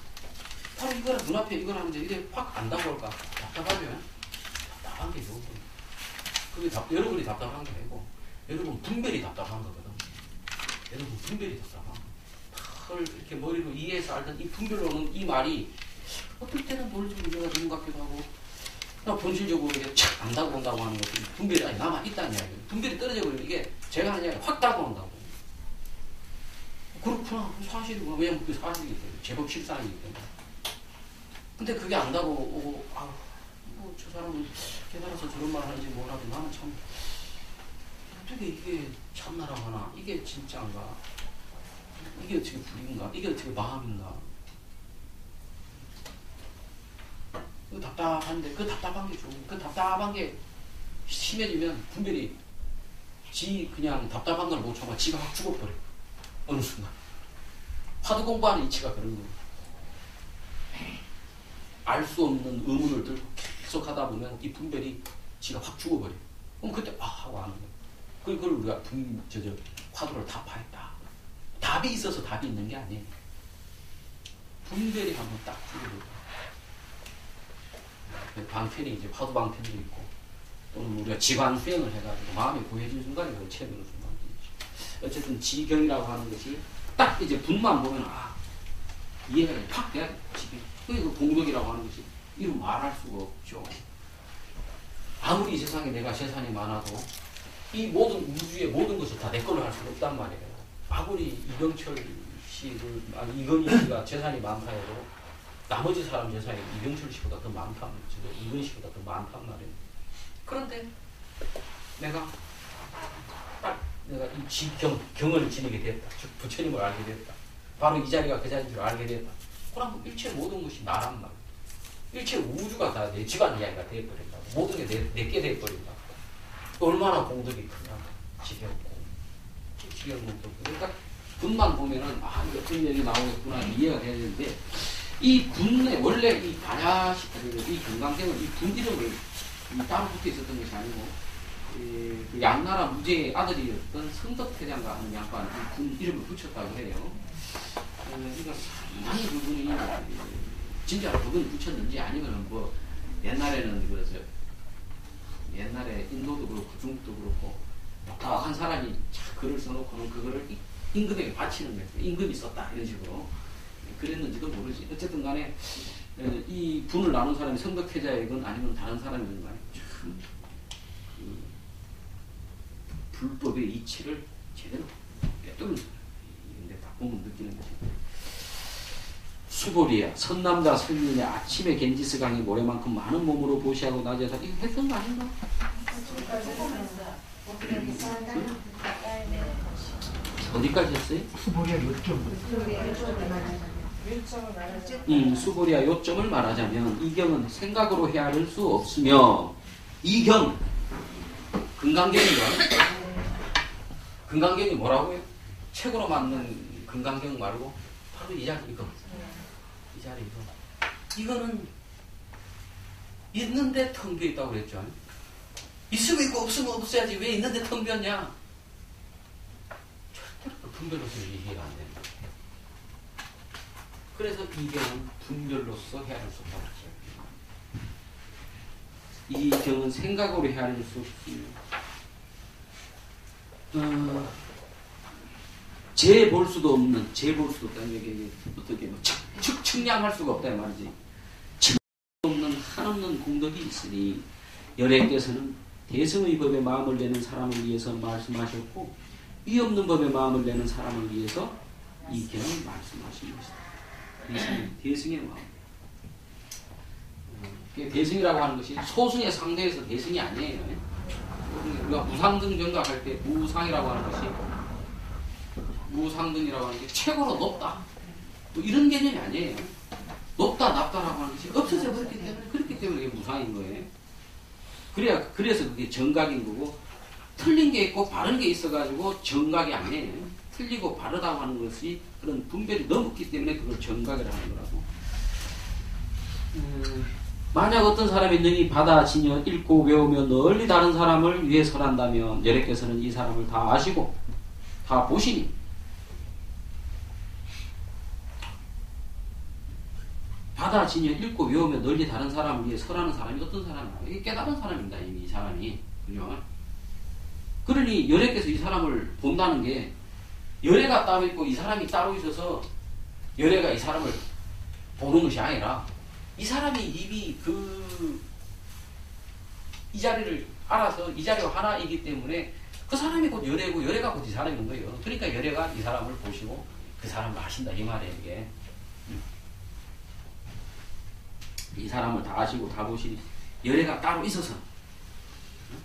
바로 이거랑 눈앞에 이걸 하는데 이게 확 안다고 할까? 답답하면 답답한 게 좋은 거예요. 그게 여러분이 답답한 게 아니고 여러분 분별이 답답한 거거든. 여러분 분별이 답답한 거. 그걸 이렇게 머리로 이해해서 알던 이 분별로는 이 말이 어떨 때는 논리적으로 이해가 되는 것 같기도 하고 그냥 본질적으로 이게 착 안다고 한다고 하는 것도 분별이 아니 남아있다는 이야기예요. 분별이 떨어져 버리면 이게 제가 하는 이야기 확 따고 한다고. 그렇구나. 사실이구나. 왜냐면 그게 사실이기 때문에. 제법 실상이기 때문에. 근데 그게 안다고 오고 저 사람은 깨달아서 저런 말 하는지 몰라도 나는 참 어떻게 이게 참나라고 하나? 이게 진짜인가? 이게 어떻게 불인가? 이게 어떻게 마음인가? 그 답답한데 그 답답한 게 좋은 그 답답한 게 심해지면 분별이 그냥 답답한 걸 못 참아 지가 확 죽어버려. 어느 순간 화두 공부하는 이치가 그런 거예요. 알 수 없는 의문을 들고 계속 하다 보면 이 분별이 지가 확 죽어버려요. 그럼 그때 하고 하는 거예요. 그걸 우리가 화두를 타파했다. 답이 있어서 답이 있는 게 아니에요. 분별이 한번 딱 죽어버려요. 방편이 이제 화두 방편도 있고, 또는 우리가 지관 수행을 해가지고 마음이 고해진 순간에 그걸 체험하는 순간도 있죠. 어쨌든 지경이라고 하는 것이 딱 이제 분만 보면 이해가 팍 돼야 돼. 지경. 그 공덕이라고 하는 것이 이루 말할 수가 없죠. 아무리 이 세상에 내가 재산이 많아도 이 모든 우주의 모든 것을 다 내 걸로 할 수는 없단 말이에요. 아무리 이병철 씨를 이건희 씨가 재산이 많다 해도 나머지 사람 재산이 이병철 씨보다 더 많단 말이죠. 이건희 씨보다 더 많단 말이에요. 그런데 내가 이 지경을 지니게 됐다. 즉 부처님을 알게 됐다. 바로 이 자리가 그 자리인 줄 알게 됐다. 그럼 일체 모든 것이 나란 말이야. 일체 우주가 다 내 집안 이야기가 되어버린다. 모든 게 내게 되어버린다. 얼마나 공덕이 크냐고. 지경공덕. 그러니까 분만 보면은 어떤 얘기 나오겠구나 이해가 되는데, 이 분에 원래 이 이 금강경은 이 분 이름을 따로 붙어 있었던 것이 아니고, 그 양나라 무제의 아들이었던 성덕태장가 하는 양반 분 이름을 붙였다고 해요. 그러니까 상당히 그분이 진짜로 그분 붙였는지 아니면 뭐 옛날에는 그래서 옛날에 인도도 그렇고 중국도 그렇고 똑똑한 사람이 글을 써놓고는 그거를 임금에게 바치는 거예요. 임금이 썼다 이런 식으로 그랬는지도 모르지. 어쨌든 간에 이 분을 나눈 사람이 성덕태자이건 아니면 다른 사람이건 간에 참 불법의 이치를 제대로 꿰뚫는 사람. 이런데 딱 보면 느끼는 거지. 수보리야 선남자 선인의 아침에 겐지스 강이 모래만큼 많은 몸으로 보시하고 낮에서 이거 했던 거 아닌가? 어디까지 했어요? 수보리야 요점. 수보리야 요점을 말하자면 이 경은 생각으로 헤아릴 수 없으며, 이 경 금강경인가? 금강경이 뭐라고요? 책으로 만든 금강경 말고 바로 이 자리 이거. 이 자리 이거. 이거는 있는데 텅 비어 있다고 그랬죠. 있으면 있고 없으면 없어야지 왜 있는데 텅 비었냐? 절대로 그 분별로서 이해가 안 된다. 그래서 이 경은 분별로서 헤아릴 수 없다고 그랬어요. 이 경은 생각으로 헤아릴 수 없습니다. 재볼 수도 없는, 재볼 수도 없다는 얘기, 어떻게 뭐 측량할 수가 없다 이 말이지. 측 없는 한없는 공덕이 있으니 열애께서는 대승의 법에 마음을 내는 사람을 위해서 말씀하셨고, 이 없는 법에 마음을 내는 사람을 위해서 이 경을 말씀하신 것이다. 대승의 마음. 대승이라고 하는 것이 소승의 상대에서 대승이 아니에요. 우리가 무상등 정각할 때 무상이라고 하는 것이, 무상등이라고 하는 게 최고로 높다, 뭐 이런 개념이 아니에요. 높다 낮다라고 하는 것이 없어져 버렸기 때문에, 그렇기 때문에 이게 무상인 거예요. 그래서 그게 정각인 거고, 틀린 게 있고 바른 게 있어가지고 정각이 아니에요. 틀리고 바르다고 하는 것이 그런 분별이 넘었기 때문에 그걸 정각이라고 하는 거라고. 만약 어떤 사람이 능히 받아지녀 읽고 외우며 널리 다른 사람을 위해 설한다면 여래께서는 이 사람을 다 아시고 다 보시니, 받아지녀 읽고 외우며 널리 다른 사람을 위해 설하는 사람이 어떤 사람인가? 이게 깨달은 사람입니다. 이미 이 사람이. 그죠? 그러니 여래께서 이 사람을 본다는 게, 여래가 따로 있고 이 사람이 따로 있어서 여래가 이 사람을 보는 것이 아니라, 이 사람이 이미 이 자리를 알아서 이 자리가 하나이기 때문에 그 사람이 곧 여래고 여래가 곧 이 사람인 거예요. 그러니까 여래가 이 사람을 보시고 그 사람을 아신다 이 말이에요. 이게. 이 사람을 다 아시고 다 보시니 여래가 따로 있어서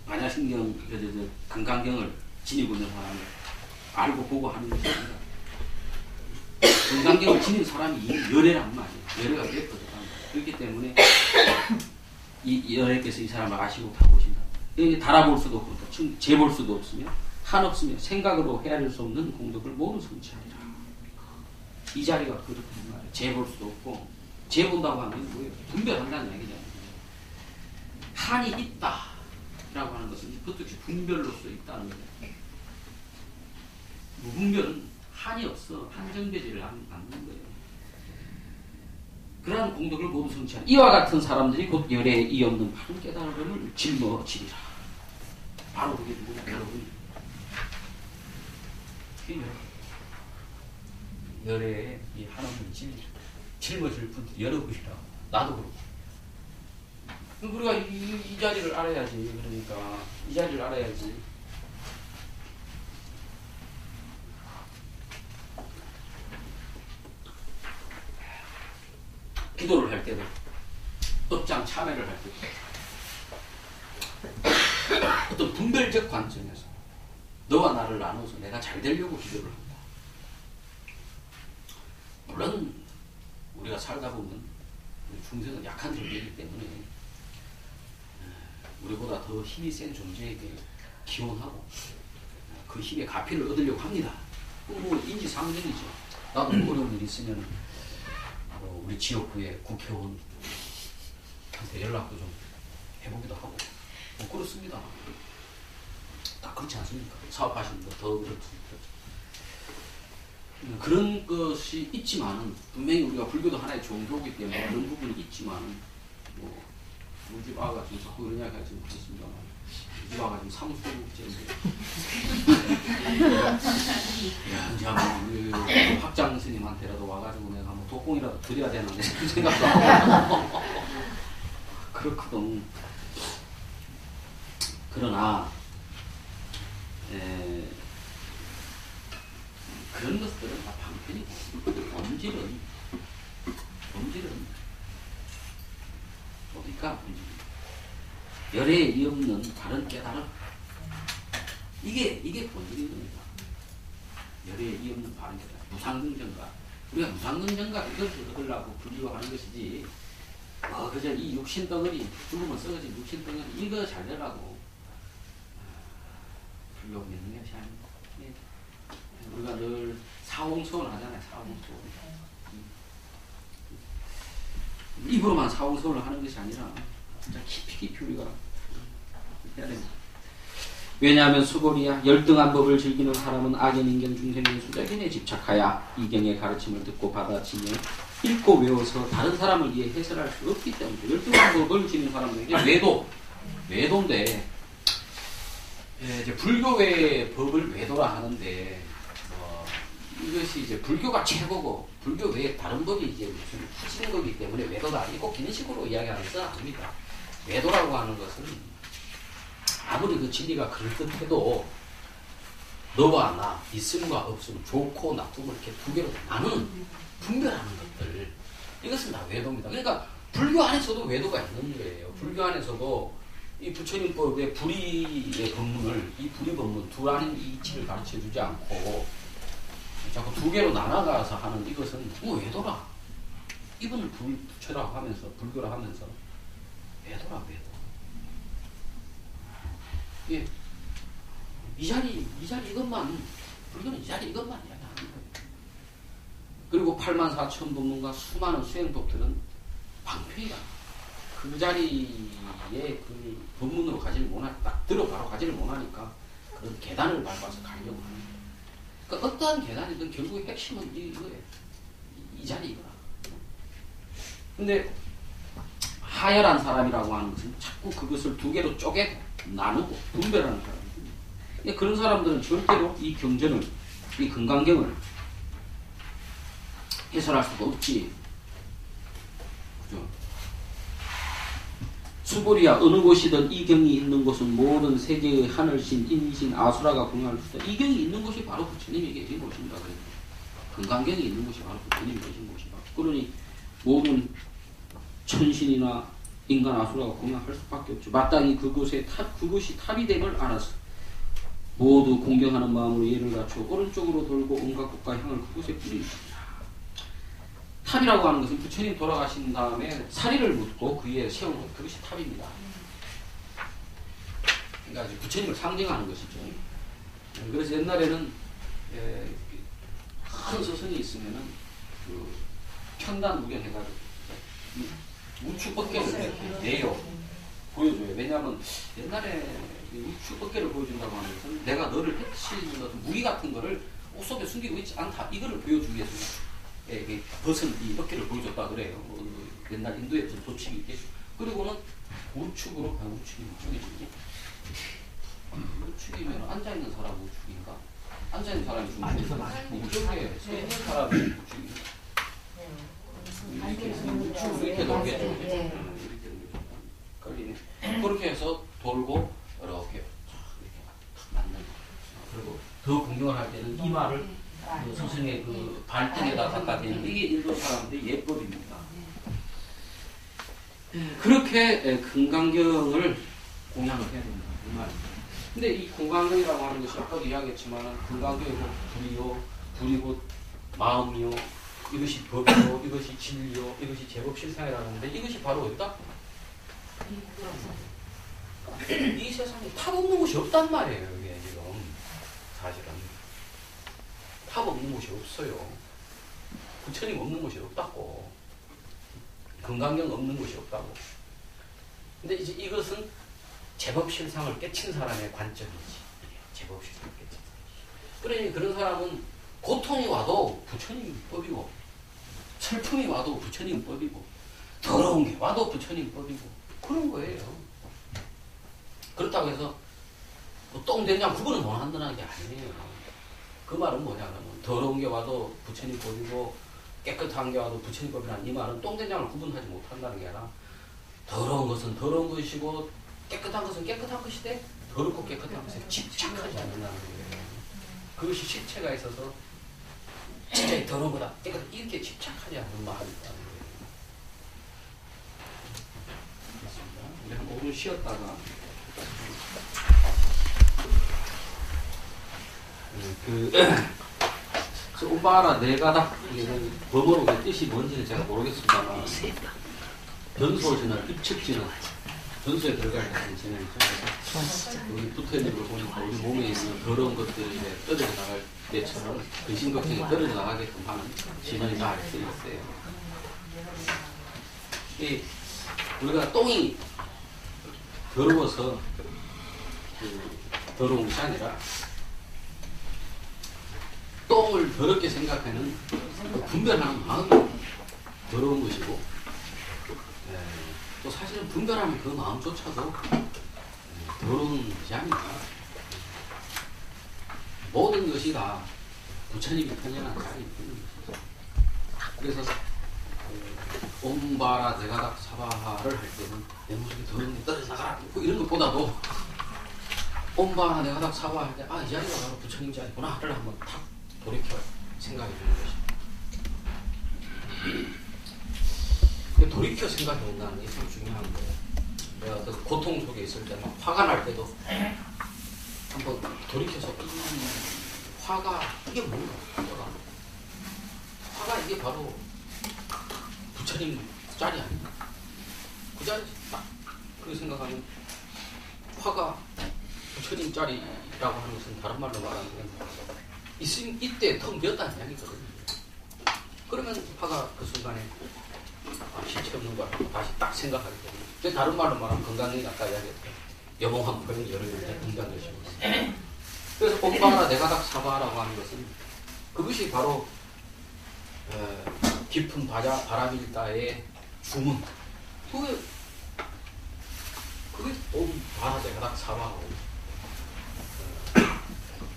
반야신경, 금강경을 지니고 있는 사람을 알고 보고 하는 것이 아니라, 금강경을 지닌 사람이 이미 여래란 말이에요. 여래가 됐거든. 그렇기 때문에 이 여래께서 이 사람을 아시고 다 보신다. 달아볼 수도 없고 재볼 수도 없으며 한없으며 생각으로 헤아릴 수 없는 공덕을 모두 성취하리라. 이 자리가 그렇단 말이에요. 재볼 수도 없고, 재본다고 하는 게 뭐예요? 분별한다는 얘기잖아요. 한이 있다 라고 하는 것은 그것도 분별로서 있다는 거예요. 무분별은 한이 없어. 한정되지를 않는 거예요. 그러한 공덕을 모두 성취한 이와 같은 사람들이 곧 열애에 이 없는 바른 깨달음을 짊어지리라. 바로 그게 누구냐? 여러분. 열애에 이 하나님을 짊어질 분들 여러분이라. 나도 그렇고. 우리가 이 자리를 알아야지. 그러니까 이 자리를 알아야지. 기도를 할 때도, 업장 참회를 할 때도 어떤 분별적 관점에서 너와 나를 나눠서 내가 잘 되려고 기도를 한다. 물론 우리가 살다 보면 중생은 약한 존재이기 때문에 우리보다 더 힘이 센 존재에게 기원하고 그 힘의 가피를 얻으려고 합니다. 뭐 인지상정이죠. 나도 어려운 일이 있으면 우리 지역구의 국회의원한테 연락도 좀 해보기도 하고 뭐 그렇습니다. 다 그렇지 않습니까? 사업하시는 거 더 그렇죠. 그런 것이 있지만은 분명히 우리가 불교도 하나의 종교이기 때문에 그런 부분이 있지만은 뭐 우리 집 아가 지금 자꾸 그런 이야기가 지금 그렇습니다만 우리 집 아가 지금 사무소국제인데 야, 학장 스님한테라도 와가지고 내가 뭐 독공이라도 드려야 되나 생각도 하고 그렇거든. 그러나 그런 것들은 다 방편이고 본질은 뭡니까? 열애에 이 없는 바른 깨달음. 이게 본질인 겁니다. 열애에 이 없는 바른 깨달음. 무상긍정가. 우리가 무상긍정가 이것을 얻으려고 불교하는 것이지 그저 이 육신 덩어리 죽으면 썩어진 육신 덩어리 이거 잘 되라고 불교 믿는 것이 아닙니다. 우리가 늘 사홍소원 하잖아요. 사홍소원. 입으로만 사홍소원을 하는 것이 아니라 진짜 깊이 우리가 해야 됩니다. 왜냐하면 수고리야 열등한 법을 즐기는 사람은 악인 인견 중생의 수작인에 집착하여 이경의 가르침을 듣고 받아치며 읽고 외워서 다른 사람을 위해 해설할 수 없기 때문에 열등한 법을 지닌 사람에게 외도인데 이제 불교의 법을 외도라 하는데 이것이 이제 불교가 최고고 불교 외에 다른 법이 이제 무슨 후진 거기 때문에 외도가 아니고 이런 식으로 이야기하는 것은 아닙니다. 외도라고 하는 것은 아무리 그 진리가 그럴듯해도 너와 나 있음과 없음 좋고 나쁨을 이렇게 두 개로 나누는 분별하는 것들 이것은 다 외도입니다. 그러니까 불교 안에서도 외도가 있는 거예요. 불교 안에서도 이 부처님법의 불의의 법문을 이 불의 법문 둘 아닌 이치를 가르쳐 주지 않고 자꾸 두 개로 나눠가서 하는 이것은 뭐 외도라. 이분을 부처라고 하면서 불교라 하면서 외도라 외도. 예. 이 자리 이것만 불교는 이 자리 이것만 이야기하는 거예요. 그리고 84,000 법문과 수많은 수행법들은 방편이다. 그 자리에 그 법문으로 가지를 못하니까 딱 들어 바로 가지를 못하니까 그런 계단을 밟아서 가려고 하는 거예요. 그러니까 어떠한 계단이든 결국 핵심은 이거예요. 이 자리 이거라. 근데 하열한 사람이라고 하는 것은 자꾸 그것을 두 개로 쪼개고 나누고 분별하는 사람입니다. 그런 사람들은 절대로 이 경전을, 이 금강경을 해설할 수가 없지. 그죠? 수보리야 어느 곳이든 이 경이 있는 곳은 모든 세계의 하늘신, 인신, 아수라가 공양할 수 있다. 이 경이 있는 곳이 바로 부처님이 계신 곳입니다. 금강경이 있는 곳이 바로 부처님이 계신 곳이다. 그러니 모든 천신이나 인간 아수라가 공양할 수밖에 없죠. 마땅히 그곳이 탑이 됨을 알아서 모두 공경하는 마음으로 예를 갖춰 오른쪽으로 돌고 온갖 국가 향을 그곳에 뿌리십니다. 탑이라고 하는 것은 부처님 돌아가신 다음에 사리를 묻고 그 위에 세운 것, 그것이 탑입니다. 그러니까 부처님을 상징하는 것이죠. 그래서 옛날에는 큰 스승이 있으면은 그 편단 우견 해가지고 우측 어깨를 이렇게 내요. 보여줘요. 왜냐하면 옛날에 우측 어깨를 보여준다고 하는 것은 내가 너를 해치는 어떤 무기 같은 거를 옷 속에 숨기고 있지 않다. 이거를 보여주기 위해서 벗은 이 어깨를 보여줬다 그래요. 옛날 인도의 무슨 도칙이 있겠죠. 그리고는 우측으로, 우측이 우측이지. 우측이면 앉아있는 사람 우측인가? 앉아있는 사람이 우측에 서 있는 사람이 우측인가? 이렇게 돌겠죠. 걸리네. 그렇게 해서 돌고 이렇게 맞는 거. 그리고 더 공경을 할 때는 이마를 그 스승의 그 발등에다 갖다 대는 이게 인도 사람들의 예법입니다. 그렇게 금강경을 공양을 해야 된다. 이 말입니다. 근데 이 금강경이라고 하는 것이 아까도 이야기했지만 금강경이고 불이고 마음이요, 이것이 법이요, 이것이 진리요, 이것이 제법실상이라고 하는데 이것이 바로 어디다? 이 세상에 탑 없는 곳이 없단 말이에요. 이게 지금 사실은 탑 없는 곳이 없어요. 부처님 없는 곳이 없다고. 금강경 없는 곳이 없다고. 근데 이제 이것은 제법실상을 깨친 사람의 관점이지. 제법실상을 깨친 사람. 그러니 그런 사람은 고통이 와도 부처님 법이고, 슬픔이 와도 부처님 법이고, 더러운 게 와도 부처님 법이고, 그런 거예요. 그렇다고 해서 똥 된장 구분을 못 한다는 게 아니에요. 그 말은 뭐냐면 더러운 게 와도 부처님 법이고 깨끗한 게 와도 부처님 법이라는 이 말은 똥 된장을 구분하지 못한다는 게 아니라 더러운 것은 더러운 것이고 깨끗한 것은 깨끗한 것이되 더럽고 깨끗한 것에 집착하지 않는다는 거예요. 그것이 실체가 있어서 진짜 더러운 거다 깨끗한 이렇게 집착하지 않는 말이다. 우리 한 5분 쉬었다가 오바라 네가닥 범어로 뜻이 뭔지는 제가 모르겠습니다만 변소진을 입측진은 변소에 들어갈 때는 진행이죠. 여기 붙어있는 걸 보니까 우리 몸에 있는 더러운 것들이 떨어져 나갈 때처럼 근심 걱정이 떨어져 나가게끔 하는 진원이 다 알수 있어요. 우리가 똥이 더러워서 더러운 것이 아니라 똥을 더럽게 생각하는 분별하는 마음이 더러운 것이고 또 사실은 분별하는 그 마음조차도 더러운 것이 아닙니다. 모든 것이 다 부처님이 편연한 자리에 있는 것이죠. 그래서 옴바라 네가닥 사바하를 할 때는 내 모습이 더러운 게 떨어져 나가라 이런 것보다도 옴바라 네가닥 사바하 할 때 이 자리가 바로 부처님 자리구나를 한번 탁 돌이켜 생각해 주는 것입니다. 돌이켜 생각해 본다는 게 참 중요한 거예요. 내가 어떤 고통 속에 있을 때 막 화가 날 때도 한번 돌이켜서 이 화가 이게 뭔가 화가 이게 바로 부처님 자리 아닌가? 그 자리에서 딱 그렇게 생각하면 화가 부처님 자리라고 하는 것은 다른 말로 말하는 건 이때 텅 비었다는 이야기거든요. 그러면 화가 그 순간에 실체 없는 걸 다시 딱 생각하게 됩니다. 다른 말로 말하면 건강이 아까 이야기했던 여몽한 포용이 여러 개의 건강 것이고 그래서 옴바라 네가닥 사바라고 하는 것은 그것이 바로 깊은 바라밀다의 주문 그게 옴바라 네가닥 사바하고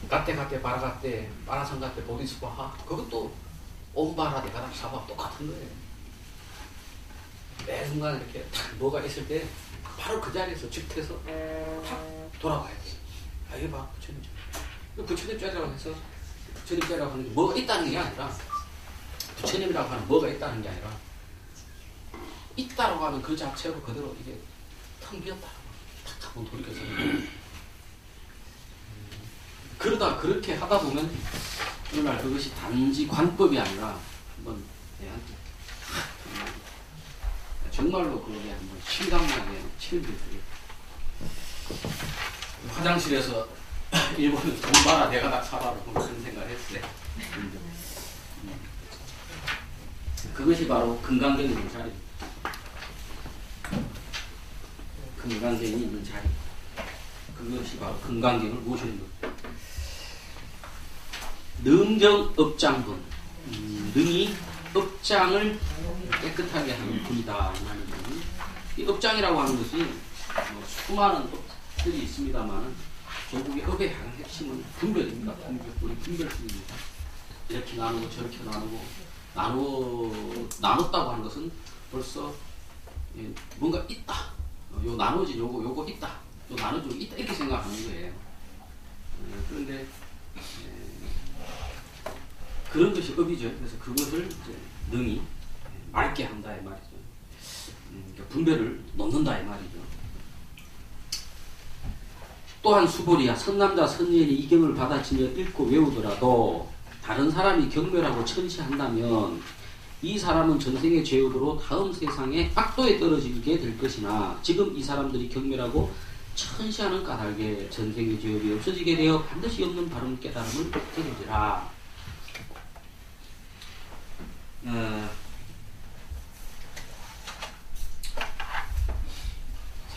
가떼 바라가떼 바라상가떼 보디스바하 그것도 옴바라 네가닥 사바 똑같은 거예요. 매 순간 이렇게 탁 뭐가 있을 때 바로 그 자리에서 즉해서 탁 돌아와야 돼. 이게 봐 부처님 자리. 부처님 자리라고 해서 부처님 자리라고 하는 게 뭐가 있다는 게 아니라 부처님이라고 하는 뭐가 있다는 게 아니라 있다라고 하면 그 자체로 그대로 이게 텅 비었다. 탁 한번 돌이켜서 그러다 그렇게 하다 보면 어느 날 그것이 단지 관법이 아니라 한번 정말로 그게 한번 실감나게 치료되더라고요. 화장실에서 일본은 돈 봐라 내가 다 사봐라 그런 생각을 했어요. 그것이 바로 금강경이 있는 자리. 금강경이 있는 자리. 그것이 바로 금강경을 모시는 것. 능정업장분. 능이 업장을 깨끗하게 하는 분이다. 이 업장이라고 하는 것이 수많은 업들이 있습니다만 조국의 업의 핵심은 분별입니다. 분별입니다. 이렇게 나누고 저렇게 나누고 나눴다고 하는 것은 벌써 뭔가 있다. 요 나눠진 요거 있다. 요 나눠진 요거 있다. 이렇게 생각하는 거예요. 그런데 그런 것이 업이죠. 그래서 그것을 이제 능히 맑게 한다 이 말이죠. 분별을 놓는다 이 말이죠. 또한 수보리야 선남자 선녀인이 이 경을 받아치며 읽고 외우더라도 다른 사람이 경멸하고 천시한다면 이 사람은 전생의 죄업으로 다음 세상에 악도에 떨어지게 될 것이나 지금 이 사람들이 경멸하고 천시하는 까닭에 전생의 죄업이 없어지게 되어 반드시 없는 바른 깨달음을 얻게 되리라.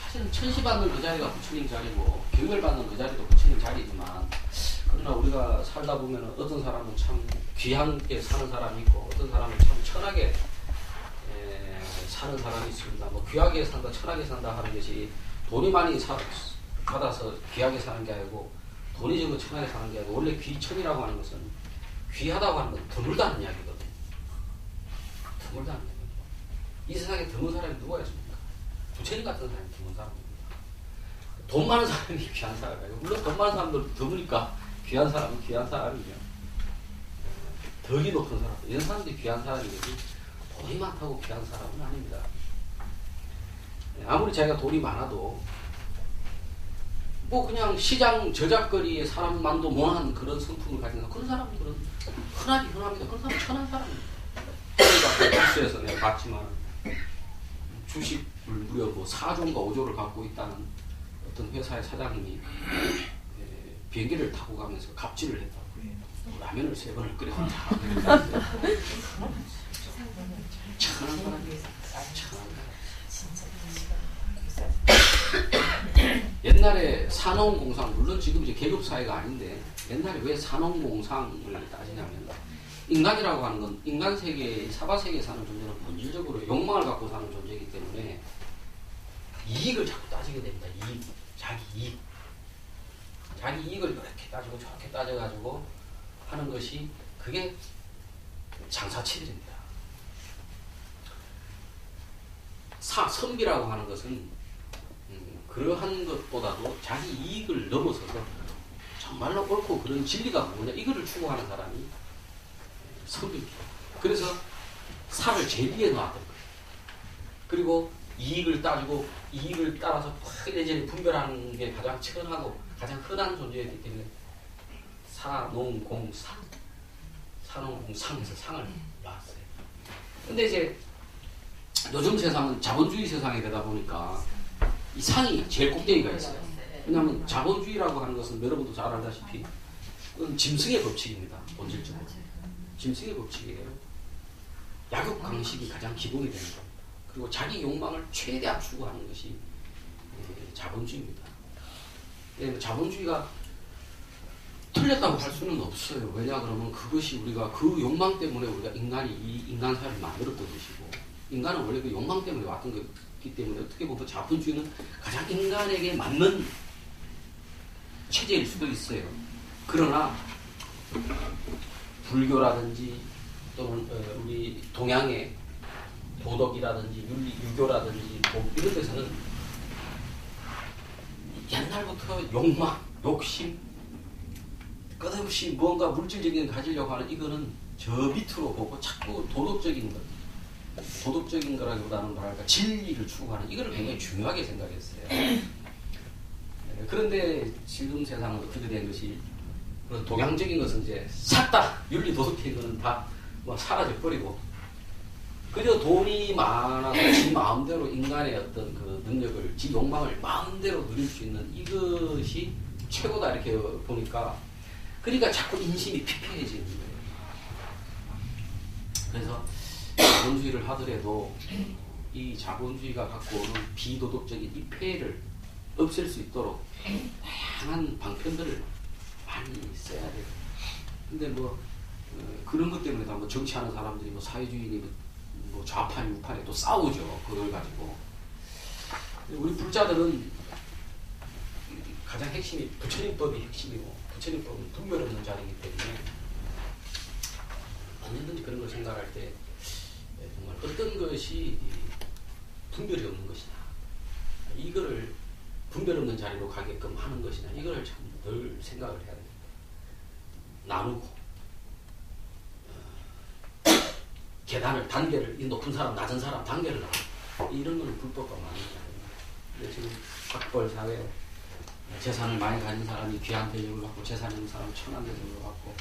사실은 천시받는 그 자리가 부처님 자리고 경멸받는 그 자리도 부처님 자리지만 그러나 우리가 살다 보면 어떤 사람은 참 귀하게 사는 사람이 있고 어떤 사람은 참 천하게 사는 사람이 있습니다. 뭐 귀하게 산다 천하게 산다 하는 것이 돈이 많이 받아서 귀하게 사는 게 아니고 돈이 적은 천하게 사는 게 아니고 원래 귀천이라고 하는 것은 귀하다고 하는 건 드물다는 이야기거든요. 드물다는 이야기. 이 세상에 드문 사람이 누가 있습니까? 부처님 같은 사람이 드문 사람입니다. 돈 많은 사람이 귀한 사람이에요. 물론 돈 많은 사람도 드무니까 귀한 사람은 귀한 사람이죠. 덕이 높은 사람, 이런 사람들이 귀한 사람이지 돈이 많다고 귀한 사람은 아닙니다. 아무리 자기가 돈이 많아도 뭐 그냥 시장 저작거리에 사람만도 못한 그런 성품을 가진 그런 사람들은 흔합니다. 그런 사람은 천한 사람입니다. 뉴스에서 내가 봤지만 주식을 무려 뭐 4조인가 5조를 갖고 있다는 어떤 회사의 사장님이 비행기를 타고 가면서 갑질을 했다고. 라면을 3번을 끓여온다. 천한 사람이에요. 옛날에 산업공상, 물론 지금 이제 계급사회가 아닌데 옛날에 왜 산업공상을 따지냐면 인간이라고 하는 건 인간 세계, 사바세계에 사는 존재는 본질적으로 욕망을 갖고 사는 존재이기 때문에 이익을 자꾸 따지게 됩니다. 자기 이익을 이렇게 따지고 저렇게 따져가지고 하는 것이 그게 장사치들입니다. 선비라고 하는 것은 그러한 것보다도 자기 이익을 넘어서서 정말로 옳고 그런 진리가 뭐냐 이거를 추구하는 사람이 선비입니다. 그래서 살을 제일 위에 놨던 거예요. 그리고 이익을 따지고 이익을 따라서 이래저래 분별하는 게 가장 천하고 가장 흔한 존재이기 때문에 산업공상에서 상을 놨어요. 근데 이제 요즘 세상은 자본주의 세상이 되다 보니까 이 상이 제일 꼭대기가 있어요. 왜냐하면 자본주의라고 하는 것은 여러분도 잘 알다시피 그건 짐승의 법칙입니다. 본질적으로. 짐승의 법칙이에요. 약육강식이 가장 기본이 되는 겁니다. 그리고 자기 욕망을 최대한 추구하는 것이 자본주의입니다. 자본주의가 틀렸다고 할 수는 없어요. 왜냐 그러면 그것이 우리가 그 욕망 때문에 우리가 이 인간 사회를 만들었던 것이고 인간은 원래 그 욕망 때문에 왔던 거기 때문에 어떻게 보면 자본주의는 가장 인간에게 맞는 체제일 수도 있어요. 그러나 불교라든지 또는 우리 동양의 도덕이라든지 유교라든지 이런 데서는 옛날부터 욕망, 욕심 끝없이 뭔가 물질적인 걸 가지려고 하는 이거는 저 밑으로 보고 자꾸 도덕적인 거라기보다는 뭐랄까 진리를 추구하는 이거를 굉장히 중요하게 생각했어요. 그런데 지금 세상은 어떻게 된 것이 동양적인 것은 이제 싹 다 윤리 도덕적인 거는 다 뭐 사라져 버리고 그저 돈이 많아서 지 마음대로 인간의 어떤 그 능력을 지 욕망을 마음대로 누릴 수 있는 이것이 최고다 이렇게 보니까 그러니까 자꾸 인심이 피폐해지는 거예요. 그래서 자본주의를 하더라도 이 자본주의가 갖고 오는 비도덕적인 이 폐해를 없앨 수 있도록 다양한 방편들을 많이 써야 돼요. 근데 뭐 그런 것 때문에 다 뭐 정치하는 사람들이 뭐 사회주의니 뭐 좌판 우판에 또 싸우죠. 그걸 가지고. 우리 불자들은 가장 핵심이 부처님법이 핵심이고, 부처님법은 분별 없는 자리이기 때문에 언제든지 그런 걸 생각할 때 정말 어떤 것이 분별이 없는 것이냐, 이거를 분별 없는 자리로 가게끔 하는 것이냐, 이걸 참 늘 생각을 해야 됩니다. 나누고 계단을, 단계를, 이 높은 사람 낮은 사람 단계를 나누고, 이런 거는 불법과 맞는 게 아닙니다. 근데 지금 학벌 사회, 재산을 많이 가진 사람이 귀한 대접을 받고 재산 있는 사람은 천한 대접을 받고,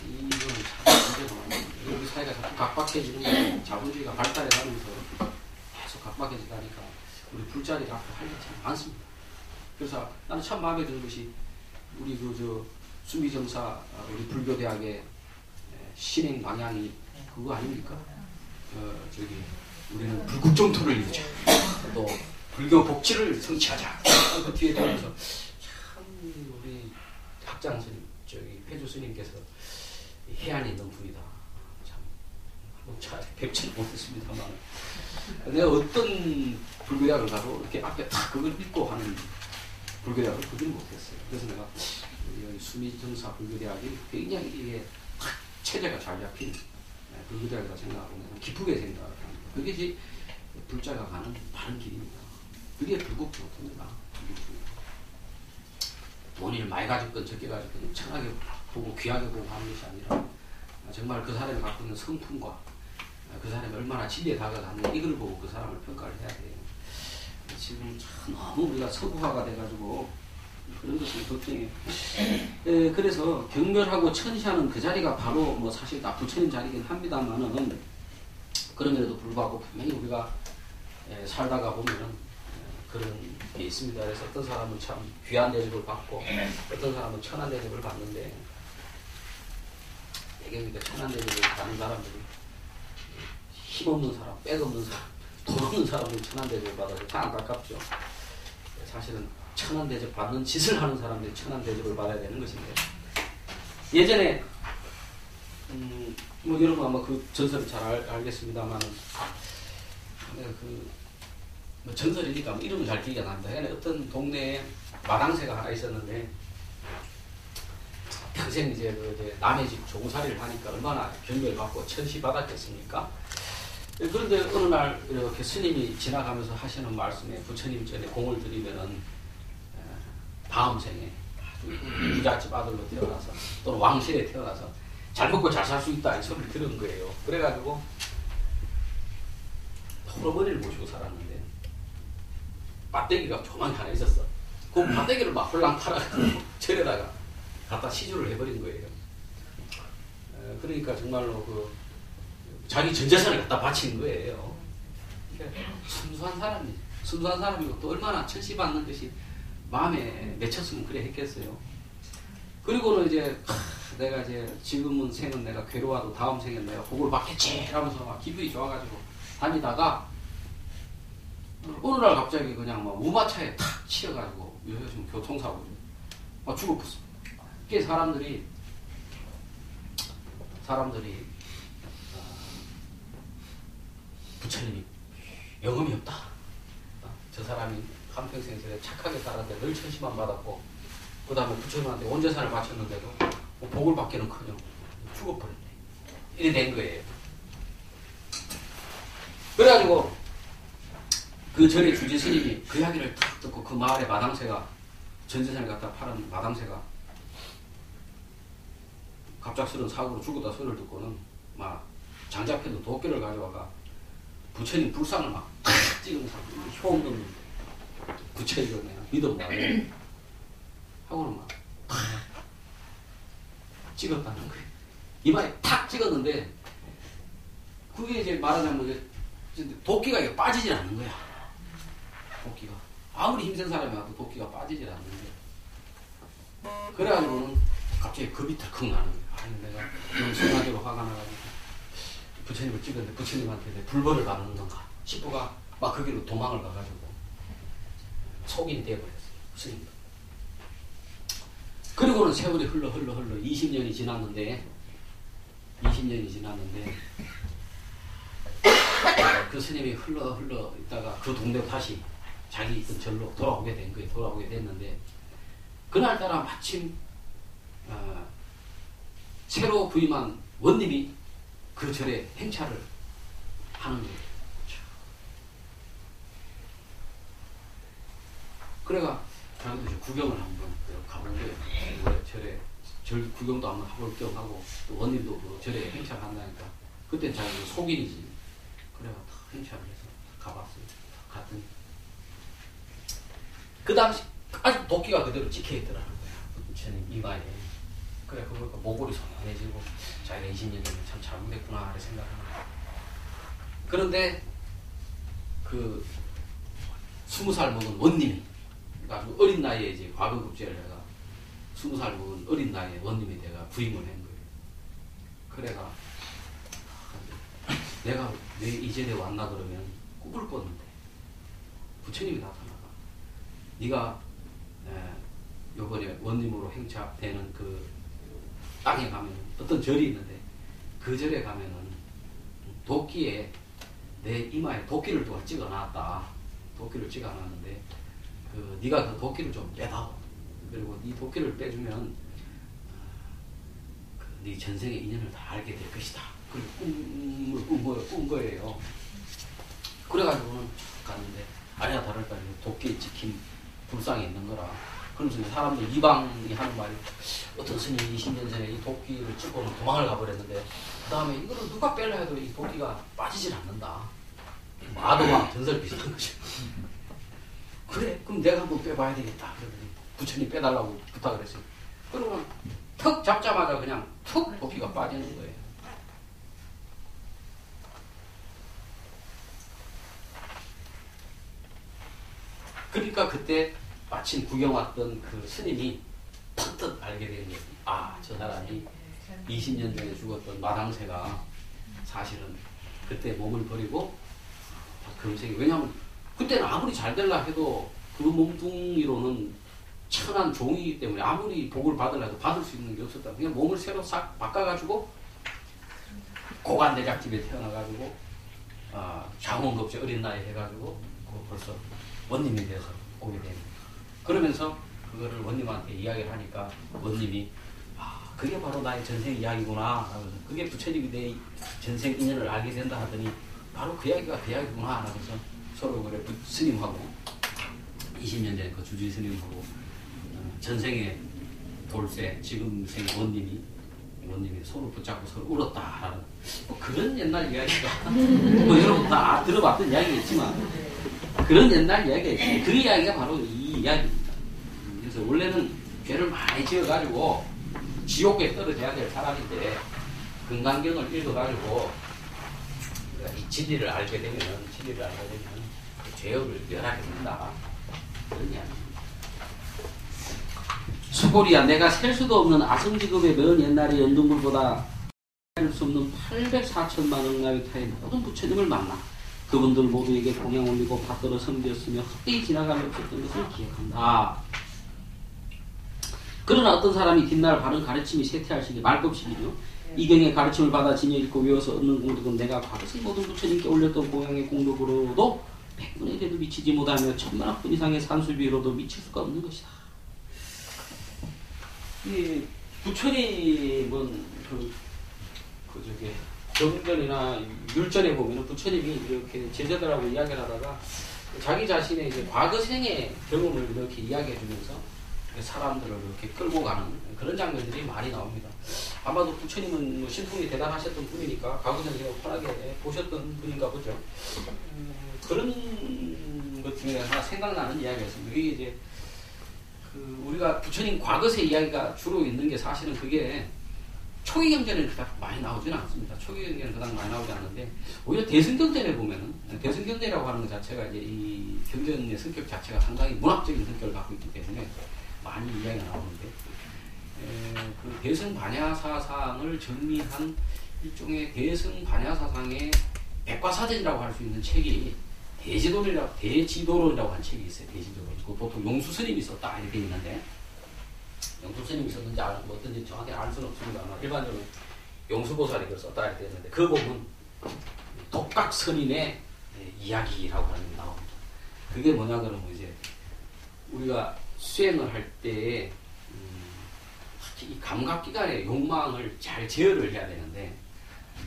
이거는 참 문제가 많아요. 우리 사회가 자꾸 각박해지는 거예요. 자본주의가 발달해 가면서 계속 각박해지다니까 우리 불자리가 앞으로 할 일이 참 많습니다. 그래서 나는 참 마음에 드는 것이 우리 수미정사 우리 불교대학의 신행 방향이 그거 아닙니까? 우리는 불국정토를 이루자, 또 불교 복지를 성취하자. 그 뒤에 따라서 참 우리 학장 스님, 회주 스님께서 해안에 있는 분이다. 참 한번 잘 뵙지는 못했습니다만, 내가 어떤 불교대학을 가도 이렇게 앞에 다 그걸 읽고 하는 불교대학을 보지는 못했어요. 그래서 내가 우리 수미정사 불교대학이 굉장히 이게 딱 체제가 잘 잡힌 불교대학이라고 생각하고 내가 기쁘게 생각을 합니다. 그게 불자가 가는 바른 길입니다. 그게 불국토입니다. 돈을 많이 가졌건 적게 가졌건 천하게 보고 귀하게 보고 하는 것이 아니라 정말 그 사람이 갖고 있는 성품과 그 사람이 얼마나 진리에 다가가느냐, 이걸 보고 그 사람을 평가를 해야 돼요. 지금 참 너무 우리가 서구화가 돼가지고 그런 것을 걱정해요. 그래서 경멸하고 천시하는 그 자리가 바로 뭐 사실 다 부처님 자리긴 합니다만은, 그럼에도 불구하고 분명히 우리가 살다가 보면은 그런 게 있습니다. 그래서 어떤 사람은 참 귀한 대접을 받고 어떤 사람은 천한 대접을 받는데, 이게 그러니까 천한 대접을 받는 사람들이 힘없는 사람, 백없는 사람, 돈 없는 사람들이 천한 대접을 받아서 참 안타깝죠. 사실은 천한 대접 받는 짓을 하는 사람들이 천한 대접을 받아야 되는 것인데, 예전에 뭐 여러분 아마 그 전설을 잘 알겠습니다만, 뭐 전설이니까 뭐 이름은 잘 기억이 안 납니다. 어떤 동네에 마당새가 하나 있었는데 평생 이제 남의 집 종살이를 하니까 얼마나 경멸을 받고 천시 받았겠습니까? 그런데 어느 날 이렇게 스님이 지나가면서 하시는 말씀에 부처님 전에 공을 들이면은 다음 생에 부잣집 아들로 태어나서 또는 왕실에 태어나서 잘 먹고 잘 살 수 있다, 이 소리를 들은 거예요. 그래가지고 홀어머니를 모시고 살았는데 밭대기가 조만히 하나 있었어. 그 밭대기를 막 홀랑 팔아가지고 절에다가 갖다 시주를 해버린 거예요. 그러니까 정말로 자기 전 재산을 갖다 바친 거예요. 그러니까 순수한 사람이고 또 얼마나 천시받는 것이 마음에 맺혔으면 그래 했겠어요. 그리고는 이제 내가 이제 지금은 생은 내가 괴로워도 다음 생은 내가 복을 받겠지 하면서 막 기분이 좋아가지고 다니다가 어느 날 갑자기 그냥 막 우마차에 탁 치여가지고 요즘 교통사고 막 죽어버렸어. 그게 사람들이 부처님이 영험이 없다. 저 사람이 한평생 착하게 살았는데 늘 천시만 받았고, 그 다음에 부처님한테 온 재산을 바쳤는데도 뭐 복을 받기는커녕 죽어버렸네. 이래 된 거예요. 그래가지고 그 전에 주지 스님이 그 이야기를 탁 듣고 그 마을에 마당새가 전 재산을 갖다 팔은 마당새가 갑작스러운 사고로 죽었다 소리를 듣고는 막 장자편도 도끼를 가져와가 부처님 불상을 막 탁 찍은 사람, 효 없는 부처님을 그냥 믿어봐 하고는 막 탁 찍었다는 거예요. 이마에 탁 찍었는데 그게 이제 말하자면 도끼가 이게 빠지질 않는 거야. 도끼가 아무리 힘센 사람이 와도 도끼가 빠지질 않는 거야. 그래가지고는 갑자기 겁이 덜컥 나는 거야. 아니 내가 너무 순간적으로 화가 나가지고 부처님을 찍었는데 부처님한테 불벌을 받는 건가 싶어가 막 거기로 도망을 가가지고 속인이 되어버렸어요. 스님도. 그리고는 세월이 흘러 20년이 지났는데 그 스님이 흘러 있다가 그 동네로 다시 자기 있던 절로 돌아오게 된 거예요. 돌아오게 됐는데 그날따라 마침 새로 부임한 원님이 그 절에 행차를 하는 거예요. 그래가 자기도 이제 구경을 한번 가본 거예요. 절에 절 구경도 한번 해볼 겸 하고 또 원님도 그 절에 행차를 한다니까 그땐 자기는 속인이지. 그래가 다 행차를 해서 가봤어요. 갔더니 그 당시 아직 도끼가 그대로 찍혀있더라는 거야. 부처님 이마에. 그래 그거 목골이 선명해지고 자기가 20년 전에 참 잘못했구나 이렇게 생각하는 거야. 그런데 그 20살 먹은 원님이 아주 어린 나이에 이제 과거급제를 해가 20살 먹은 어린 나이에 원님이 내가 부임을 한 거예요. 그래가 내가 왜 이 절에 왔나 그러면 꿈을 꿨는데 부처님이 나타나가 네가 요번에 원님으로 행차되는 그 땅에 가면 어떤 절이 있는데 그 절에 가면은 도끼에 내 이마에 도끼를 또 찍어놨다. 도끼를 찍어놨는데 그 네가 그 도끼를 좀 빼다오. 그리고 네 도끼를 빼주면 네 전생의 인연을 다 알게 될 것이다. 그리고 꿈을 꾼 거예요. 그래가지고는 갔는데 아니야 다를까 도끼에 찍힌 불상이 있는 거라. 그러면서 사람들 이방이 하는 말이 어떤 스님이 20년 전에 이 도끼를 찍고는 도망을 가버렸는데 그 다음에 이거를 누가 빼려 해도 이 도끼가 빠지질 않는다. 아도마 전설 비슷한 거죠. 그래 그럼 내가 한번 빼봐야 되겠다. 그러더니 부처님 빼달라고 부탁을 했어요. 그러면 턱 잡자마자 그냥 툭 도끼가 빠지는 거예요. 그러니까 그때 마침 구경 왔던 그 스님이 펀뜩 알게 되는 거예요. 아, 저 사람이 20년 전에 죽었던 마당새가 사실은 그때 몸을 버리고 금생이 왜냐하면 그때는 아무리 잘 될라 해도 그 몸뚱이로는 천한 종이기 때문에 아무리 복을 받으려 해도 받을 수 있는 게 없었다. 그냥 몸을 새로 싹 바꿔가지고 고관대작집에 태어나가지고 장원급제 어린 나이 해가지고 벌써 원님이 돼서 오게 됩니다. 그러면서 그거를 원님한테 이야기를 하니까 원님이 그게 바로 나의 전생 이야기구나. 그게 부처님이 내 전생 인연을 알게 된다 하더니 바로 그 이야기가 그 이야기구나 하면서 서로 그래 스님하고 20년 전에 그 주지 스님하고 전생의 돌쇠 지금 생 원님이 서로 붙잡고 서로 울었다라는 뭐 그런 옛날 이야기가 뭐 여러분 다 들어봤던 이야기겠지만 그런 옛날 이야기가 있어요. 그 이야기가 바로 이 이야기입니다. 그래서 원래는 죄를 많이 지어가지고 지옥에 떨어져야 될 사람인데 금강경을 읽어가지고 이 진리를 알게 되면 그 죄업을 면하게 된다. 그런 이야기입니다. 수고리야 내가 셀 수도 없는 아성지급의 먼 옛날의 연dun불보다 할 수 없는 804천만 억나위타의 모든 부처님을 만나 그분들 모두에게 공양 올리고 받들어 섬겼으며 헛되이 지나갈 수 없었던 것을 기억한다. 그러나 어떤 사람이 뒷날 바른 가르침이 쇠퇴할 시기 말급식이며 이경의 가르침을 받아 지녀 읽고 외워서 얻는 공덕은 내가 과거의 모든 부처님께 올렸던 공양의 공덕으로도 100분의 1에도 미치지 못하며 1000만억 분 이상의 산수비로도 미칠 수가 없는 것이다. 이 부처님은 경전이나 율전에 보면 부처님이 이렇게 제자들하고 이야기를 하다가 자기 자신의 이제 과거 생의 경험을 이렇게 이야기해 주면서 사람들을 이렇게 끌고 가는 그런 장면들이 많이 나옵니다. 아마도 부처님은 뭐 신통이 대단하셨던 분이니까 과거 생을 편하게 보셨던 분인가 보죠. 그런 것 중에 하나 생각나는 이야기가 있습니다. 이게 이제 우리가 부처님 과거세 이야기가 주로 있는 게 사실은 그게 초기경전에는 그닥 많이 나오지는 않습니다. 초기경전에는 그닥 많이 나오지 않는데 오히려 대승경전에 보면은 대승경전이라고 하는 것 자체가 이제 이 경전의 성격 자체가 상당히 문학적인 성격을 갖고 있기 때문에 많이 이야기가 나오는데 그 대승반야사상을 정리한 일종의 대승 반야 사상의 백과사전이라고 할 수 있는 책이 대지도론이라고 하는 책이 있어요. 대지도론. 그 보통 용수 스님이 썼다 이렇게 있는데, 용수 스님이 썼는지 뭐 어떤지 정확히 알 수는 없습니다만 일반적으로 용수보살이 그걸 썼다 이렇게 했는데, 그 부분 독각선인의 이야기라고 하는 게 나옵니다. 그게 뭐냐 그러면 이제 우리가 수행을 할 때에 특히 이 감각기관의 욕망을 잘 제어를 해야 되는데,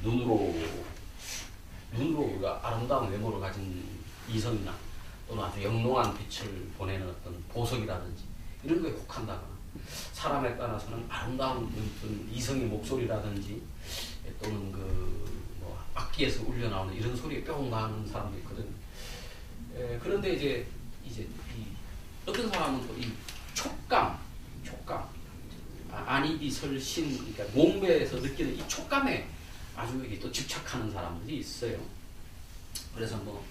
눈으로 우리가 아름다운 외모를 가진 이성이나 또는 아주 영롱한 빛을 보내는 어떤 보석이라든지 이런 거에 혹한다거나, 사람에 따라서는 아름다운 어떤 이성의 목소리라든지 또는 뭐 악기에서 울려 나오는 이런 소리에 뿅 나는 사람도 있거든요. 그런데 이제 어떤 사람은 또 이 촉감, 안입이 설신, 그러니까 몸배에서 느끼는 이 촉감에 아주 이게 또 집착하는 사람들이 있어요. 그래서 뭐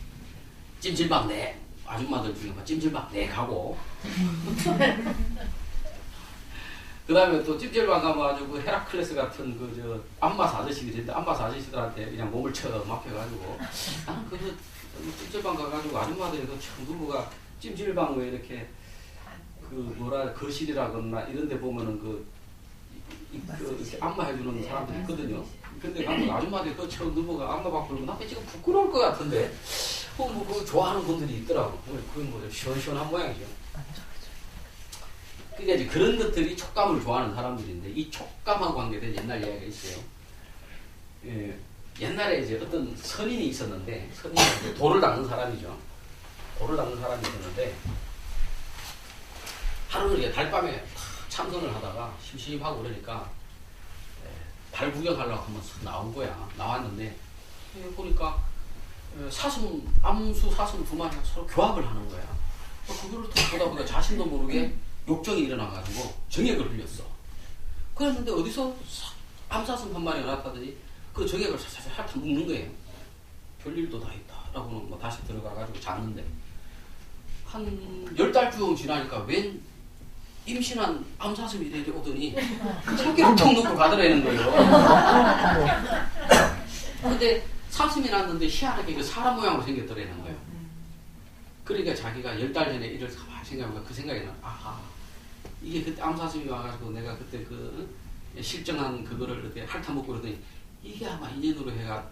찜질방 내 아줌마들 중에 막 찜질방 내 가고 그 다음에 또 찜질방 가면 아주 그 헤라클레스 같은 저 안마사 아저씨들이 있는데, 안마사 아저씨들한테 그냥 몸을 쳐 맡겨가지고, 나는 찜질방 가가지고 아줌마들이 누구가 찜질방 왜 이렇게 거실이라거나 이런 데 보면은 이렇게 안마해주는 사람들이 있거든요. 근데 가면 아줌마들이 처음 누구가 안마 받고 그러면 나한테 지금 부끄러울 것 같은데, 그거 좋아하는 분들이 있더라고. 그건 뭐 시원시원한 모양이죠. 그러니까 이제 그런 것들이 촉감을 좋아하는 사람들인데, 이 촉감하고 관계된 옛날 이야기가 있어요. 옛날에 이제 어떤 선인이 있었는데, 선인이 돌을 닦는 사람이죠. 돌을 닦는 사람이 있었는데, 하루는 달밤에 참선을 하다가 심심하고 그러니까 달 구경하려고 한번 나온 거야. 나왔는데 보니까 암수 사슴 두 마리가 서로 교합을 하는 거야. 그거를 보다 보니까 자신도 모르게 욕정이 일어나가지고 정액을 흘렸어. 그랬는데 어디서 암사슴 한 마리가 나타나더니 그 정액을 살살 핥아 먹는 거예요. 별일도 다 있다라고 뭐 다시 들어가가지고 잤는데, 한 10달쯤 지나니까 웬 임신한 암사슴이 내려오더니 참깨를 턱 놓고 가더라는 거예요. 근데 사슴이 났는데 희한하게 그 사람 모양으로 생겼더라는 거예요. 그러니까 자기가 10달 전에 일을 가만히 생각하면 그 생각이 나. 아하, 이게 그때 암사슴이 와가지고 내가 그때 실정한 그거를 그때 핥아먹고 그러더니 이게 아마 인연으로 해가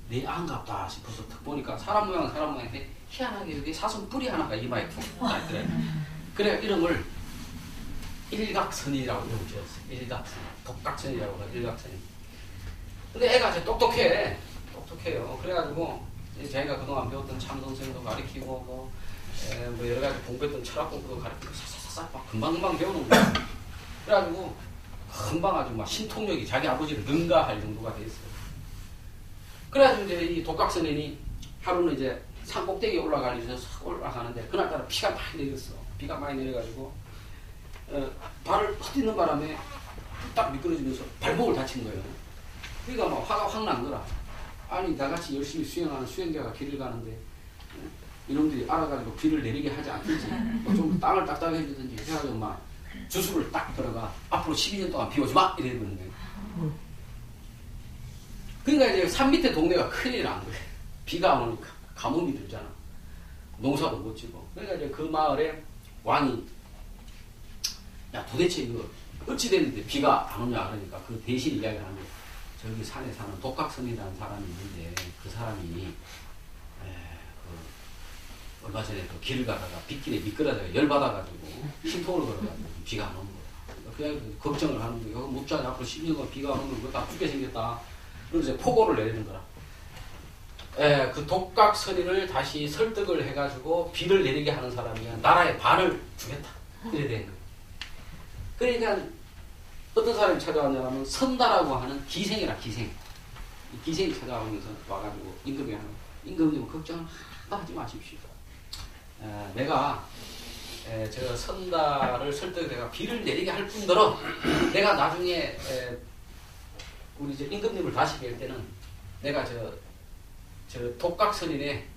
내 안갑다 싶어서 딱 보니까 사람 모양인데 희한하게 여기 사슴 뿌리 하나가 이마에 툭 나있더래. 그래 이름을 일각선이라고 이름을 지었어요. 일각선. 독각선이라고 해서 일각선이. 근데 애가 아주 똑똑해요. 그래가지고 자기가 그동안 배웠던 참선생도 가르치고 뭐 여러 가지 공부했던 철학 공부도 가르치고 싹싹싹 막 금방금방 배우는 거예요. 그래가지고 금방 아주 막 신통력이 자기 아버지를 능가할 정도가 됐어요. 그래가지고 이제 이 독각선인이 하루는 이제 산 꼭대기에 올라가려고 싹 올라가는데, 그날따라 비가 많이 내렸어. 비가 많이 내려가지고 발을 헛디는 바람에 딱 미끄러지면서 발목을 다친 거예요. 그러니까 막 화가 확 난 거라. 아니 나같이 열심히 수행하는 수행자가 길을 가는데 이놈들이 알아가지고 비를 내리게 하지 않든지 좀 땅을 딱딱하게 해주든지 해가지고 막 주술을 딱 들어가 앞으로 12년 동안 비 오지 마! 이래버리는 거예요. 그러니까 이제 산 밑에 동네가 큰일 난 거예요. 비가 안 오니까 가뭄이 들잖아. 농사도 못 지고. 그러니까 이제 그 마을에 왕이 야 도대체 이거 어찌 됐는데 비가 안 오냐 그러니까 그 대신 이야기를 하는 거예요. 저기 산에 사는 독각선이라는 사람이 있는데 그 사람이 얼마 전에 그 길을 가다가 빗길에 미끄러져서 열받아가지고 심통을 걸어가지고 비가 안 오는 거야. 그냥 걱정을 하는 거예요. 여기 못 자냐 앞으로 12년간 비가 안 오면 그거 다 죽게 생겼다. 그래서 이제 포고를 내리는 거라. 그 독각선인을 다시 설득을 해가지고 비를 내리게 하는 사람이 나라의 반을 주겠다. 이래 된 거예요. 그러니까 어떤 사람이 찾아왔냐면 선다라고 하는 기생이라 기생. 이 기생이 찾아오면서 와가지고 임금님 걱정을 하나도 하지 마십시오. 내가 제가 선다를 설득해가 비를 내리게 할 뿐더러 내가 나중에 우리 이제 임금님을 다시 뵐 때는 내가 저 독각선인의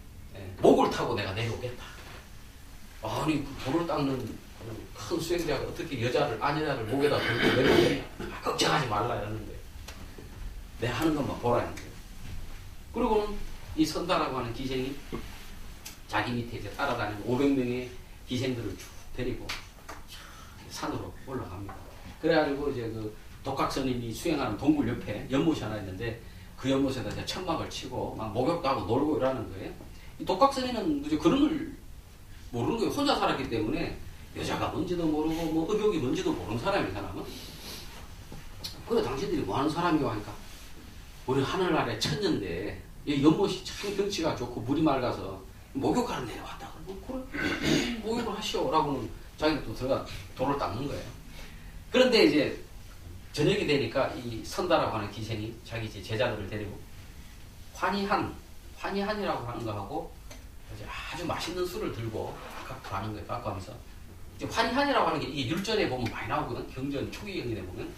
목을 타고 내가 내려오겠다. 아니 돌을 닦는 큰 수행자가 어떻게 아녀자를 목에다 들고 내려오겠냐. 걱정하지 말라 이러는데 내 하는 것만 보라는 거예요. 그리고는 이 선다라고 하는 기생이 자기 밑에 이제 따라다니는 500명의 기생들을 쭉 데리고 산으로 올라갑니다. 그래가지고 이제 그 독각스님이 수행하는 동굴 옆에 연못이 하나 있는데 그 연못에다 이제 천막을 치고 막 목욕도 하고 놀고 이러는 거예요. 이 독각스님은 이제 그런 걸 모르는 거예요. 혼자 살았기 때문에 여자가 뭔지도 모르고 뭐 의욕이 뭔지도 모르는 사람이 사람은. 그래 당신들이 뭐 하는 사람이고 하니까 우리 하늘 아래 천년대 이 연못이 참 경치가 좋고 물이 맑아서 목욕하러 내려왔다. 그래 목욕을 하시오라고는 자기가 또 들어가 돌을 닦는 거예요. 그런데 이제 저녁이 되니까 이 선다라고 하는 기생이 자기 이제 제자들을 데리고 환희한이라고 하는 거하고 이제 아주 맛있는 술을 들고 갖고 가는 거예요. 갖고 하면서 이제 환희한이라고 하는 게 이게 율전에 보면 많이 나오거든. 경전 초기 경전에 보면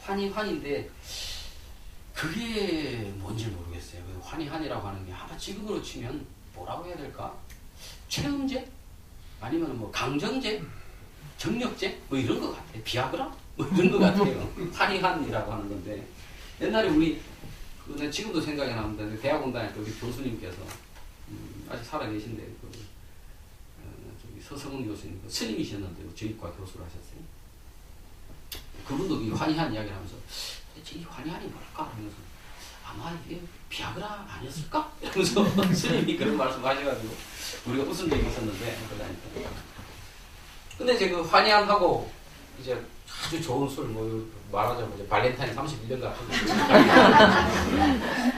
환희한인데 그게 뭔지 모르겠어요. 환희한이라고 하는 게 아마 지금으로 치면 뭐라고 해야 될까? 체험제? 아니면 뭐 강정제? 정력제? 뭐 이런 것 같아요. 비아그라? 뭐 이런 것 같아요. 환희한이라고 하는 건데 옛날에 우리 지금도 생각이 납니다. 대학원 다닐 때 우리 교수님께서 아직 살아계신데 저기 서성훈 교수님 스님이셨는데 저희과 교수를 하셨어요. 그분도 이 환희한 이야기를 하면서 대체 이 환희한이 뭘까 하면서 아마 이게 비아그라 아니었을까? 이러면서 스님이 그런 말씀 하셔가지고 우리가 웃은 적이 있었는데 그러다니까. 근데 이제 그 환희한하고 이제 아주 좋은 술, 뭐 말하자면 이제 발렌타인 31년 같은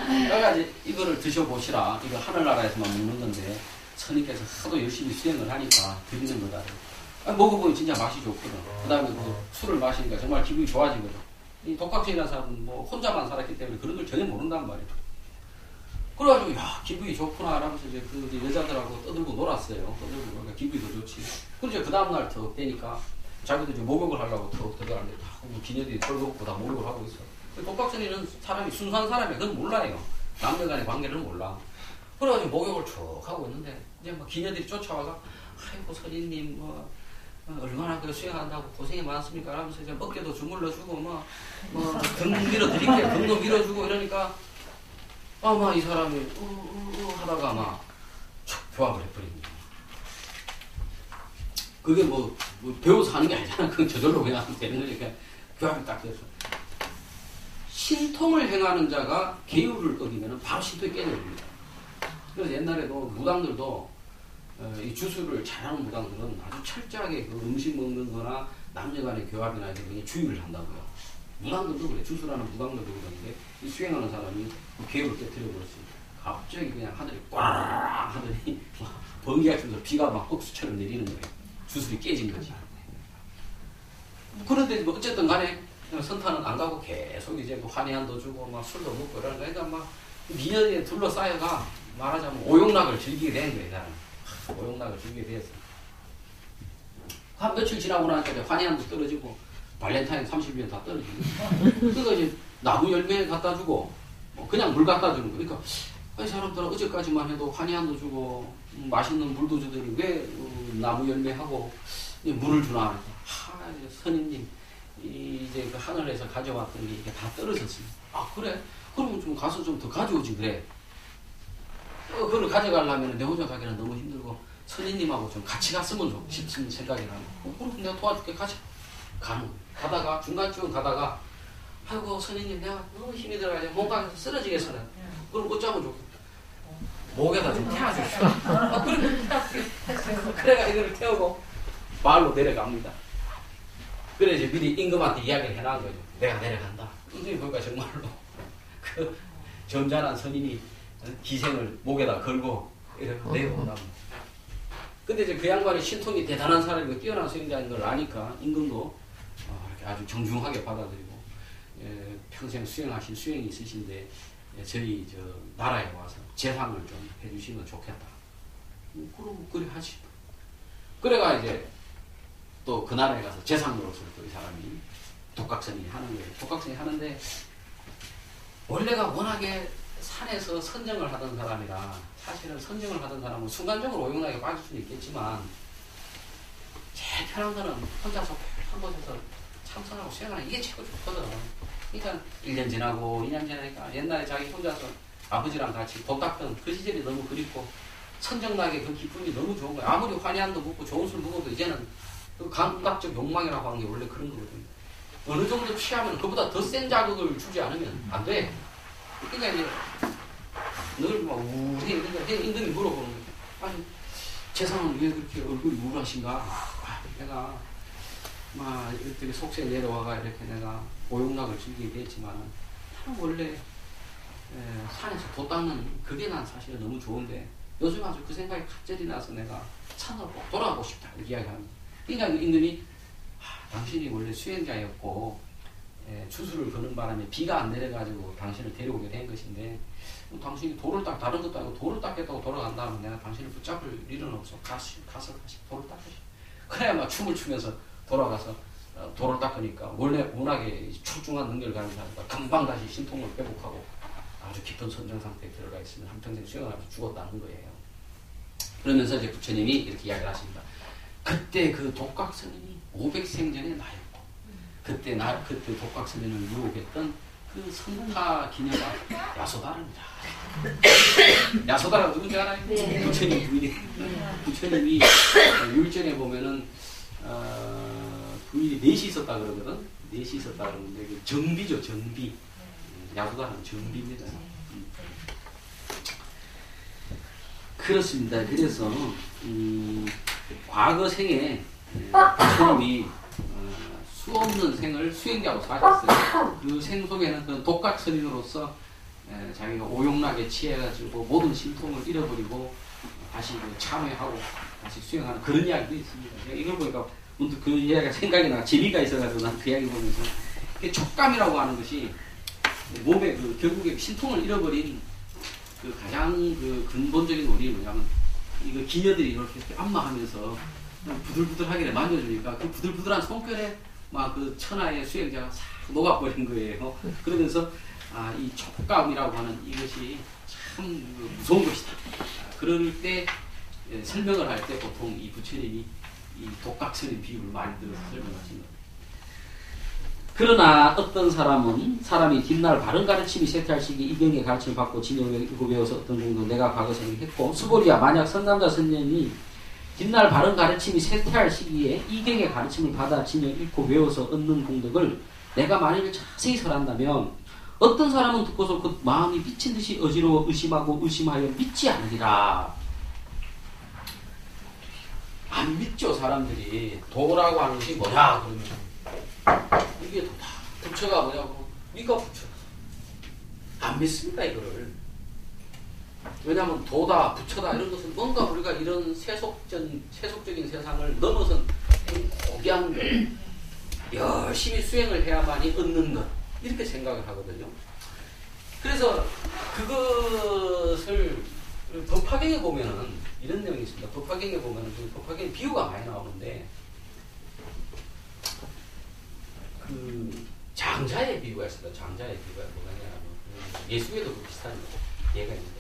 그래가지고 이거를 드셔보시라. 이거 하늘나라에서만 먹는 건데 스님께서 하도 열심히 수행을 하니까 드리는 거다. 먹어보면 진짜 맛이 좋거든. 그 다음에 그 술을 마시니까 정말 기분이 좋아지거든. 이 독각증이라는 사람은 뭐 혼자만 살았기 때문에 그런 걸 전혀 모른단 말이에요. 그래가지고 야 기분이 좋구나 하면서 이제 그 여자들하고 떠들고 놀았어요. 떠들고 그러니까 기분이 더 좋지. 그리고 그 다음날 더 되니까 자기도 이제 목욕을 하려고 더 들어가는데 다 기녀들이 털고 다 목욕을 하고 있어. 독각증이는 사람이 순수한 사람이 그건 몰라요. 남녀간의 관계를 몰라. 그래가지고 목욕을 쭉 하고 있는데 이제 막 기녀들이 쫓아와서 아이고 선생님 뭐 얼마나 그 수행한다고 고생이 많습니까? 하면서 이제 어깨도 주물러주고 등 밀어드릴게요. 등도 밀어주고 이러니까 아마 이 사람이 하다가 막 촉 교합을 해버립니다. 그게 뭐 배워서 하는 게 아니잖아. 그건 저절로 그냥 하면 되는 거니까 교합이 딱 돼서 신통을 행하는 자가 계율을 어기면 바로 신통이 깨져버립니다. 그래서 옛날에도 무당들도 이 주술을 잘하는 무당들은 아주 철저하게 그 음식 먹는 거나 남녀간의 교합이나 이런 게 주의를 한다고요. 무당들도 그래. 주술하는 무당들도 그러는데 이 수행하는 사람이 그 계율을 깨뜨려버렸습니다. 갑자기 그냥 하늘이 꽉 하더니 번개가 치면서 비가 막 옥수처럼 내리는 거예요. 주술이 깨진 거지. 그런데 뭐 어쨌든 간에 선타는 안 가고 계속 이제 뭐 환희한도 주고 막 술도 먹고 이러는 거니까 막 미녀에 둘러싸여가 말하자면 오용락을 즐기게 된 거예요. 나는. 오용락을 즐기게 되었어. 한 며칠 지나고 나니까 환희한도 떨어지고 발렌타인 30년 다 떨어지고 그러니까 이제 나무 열매 갖다 주고 그냥 물 갖다 주는 거. 그러니까 이 사람들은 어제까지만 해도 환희한도 주고 맛있는 물도 주더니 왜 나무 열매하고 물을 주나 하니까 선생님 이제 그 하늘에서 가져왔던 게 이게 다 떨어졌습니다. 아 그래? 그러면 좀 가서 좀 더 가져오지 그래. 그걸 가져가려면 내 혼자 가기는 너무 힘들고 선생님하고 좀 같이 갔으면 싶은 생각이 나고 그럼 내가 도와줄게 가자. 가는 거예요. 가다가 중간쯤 가다가 아이고 선생님 내가 너무 힘이 들어가지고 몸가에서 쓰러지겠어. 그럼 어쩌면 좋겠다. 목에다 좀 태워주시오. 그래가 이거를 태우고 마을로 내려갑니다. 그래 이제 미리 임금한테 이야기를 해놓은 거죠. 내가 내려간다. 임금이 보니까 정말로 그 점잖은 선인이 기생을 목에다 걸고 이렇게 내려온답니다. 근데 이제 그 양반이 신통이 대단한 사람이고 뛰어난 수행자인 걸 아니까 임금도 이렇게 아주 정중하게 받아들이고 평생 수행하신 수행이 있으신데 저희 저 나라에 와서 재상을 좀 해주시면 좋겠다. 그럼 그래 하지. 그래가 이제 또 그 나라에 가서 재상으로서 또 이 사람이 독각선이 하는 거예요. 독각선이 하는데 원래가 워낙에 산에서 선정을 하던 사람이라 사실은 선정을 하던 사람은 순간적으로 오용락에 빠질 수는 있겠지만 제일 편한 거는 혼자서 한 곳에서 참선하고 수행하는 이게 최고 좋거든. 그러니까 1년 지나고 2년 지나니까 옛날에 자기 혼자서 아버지랑 같이 도 닦던 그 시절이 너무 그립고 선정나게 그 기쁨이 너무 좋은 거야. 아무리 화려한도 먹고 좋은 술 먹어도 이제는 그 감각적 욕망이라고 하는 게 원래 그런 거거든요. 어느 정도 취하면 그보다 더 센 자극을 주지 않으면 안 돼. 그러니까 이제 늘 막 우울해. 그러니까 임금이 물어보는 거야. 아니 재상은 왜 그렇게 얼굴이 우울하신가? 아, 내가 막 이렇게 속세 내려와가 이렇게 내가 고용락을 즐기게 됐지만은 나는 원래 산에서 도 닦는 그게 난 사실은 너무 좋은데 요즘 아주 그 생각이 갑자기 나서 내가 산으로 꼭 돌아가고 싶다 이렇게 이야기합니다. 그러니까 임금이 당신이 원래 수행자였고 주술을 거는 바람에 비가 안 내려가지고 당신을 데려오게 된 것인데 당신이 돌을 닦 다른 것도 아니고 돌을 닦겠다고 돌아간다면 내가 당신을 붙잡을 일은 없어. 가서 돌을 닦으시. 그래야 막 춤을 추면서 돌아가서 돌을 닦으니까 원래 워낙에 출중한 능력을 가진 사람이니까 금방 다시 신통을 회복하고 아주 깊은 선정 상태에 들어가 있으면 한평생 수행을 하면서 죽었다는 거예요. 그러면서 이제 부처님이 이렇게 이야기를 하십니다. 그때 그 독각 스님이 500생전의 나였고 그때 독각 스님을 유혹했던 그 성타 기녀가 야소다랍니다. 야소다라고 누군지 알아요? 네. 부처님 부인이. 부처님이 율전에 보면은 부인이 넷이 있었다 그러거든. 넷이 있었다 그러는데 그 정비죠, 정비. 야소다는 정비입니다. 그렇습니다. 그래서 과거 생에 부처님이 수없는 생을 수행자로 사셨어요. 그 생 속에는 그 독각 스님으로서 자기가 오용락에 취해가지고 모든 신통을 잃어버리고 다시 참회하고 다시 수행하는 그런 이야기도 있습니다. 이걸 보니까 문득 그 이야기가 생각이 나 재미가 있어가지고 난 그 이야기 보면서 촉감이라고 하는 것이 몸에 그 결국에 신통을 잃어버린 그 가장 그 근본적인 원인이 뭐냐면 이거 기녀들이 이렇게 안마하면서 부들부들하게 만져주니까 그 부들부들한 손결에 막 그 천하의 수행자가 싹 녹아버린 거예요. 그러면서 이 촉감이라고 하는 이것이 참 무서운 것이다. 그럴 때 설명을 할 때 보통 이 부처님이 이 독각스님 비유를 많이 들어서 설명하십니다. 그러나 어떤 사람이 뒷날 바른 가르침이 쇠퇴할 시기 이경의 가르침을 받고 진영을 읽고 배워서 어떤 공도 내가 과거 생각했고 수보리야 만약 선남자 선녀니 뒷날 바른 가르침이 쇠퇴할 시기에 이경의 가르침을 받아 진영 읽고 배워서 얻는 공덕을 내가 만일 자세히 설한다면 어떤 사람은 듣고서 그 마음이 미친 듯이 어지러워 의심하고 의심하여 믿지 않으리라. 안 믿죠 사람들이. 도라고 하는 것이 뭐냐 그러면 이게 다 부처가 뭐냐고 네가 부처 안 믿습니다 이거를. 왜냐하면 도다 부처다 이런 것은 뭔가 우리가 이런 세속적인 세상을 넘어선 고귀한 것 열심히 수행을 해야만이 얻는 것 이렇게 생각을 하거든요. 그래서 그것을 법화경에 보면은 이런 내용이 있습니다. 법화경에 보면은 그 법화경에 비유가 많이 나오는데 그 장자의 비유가 있습니다. 장자의 비유가 뭐냐면 예수에도 그 비슷한 예가 있는데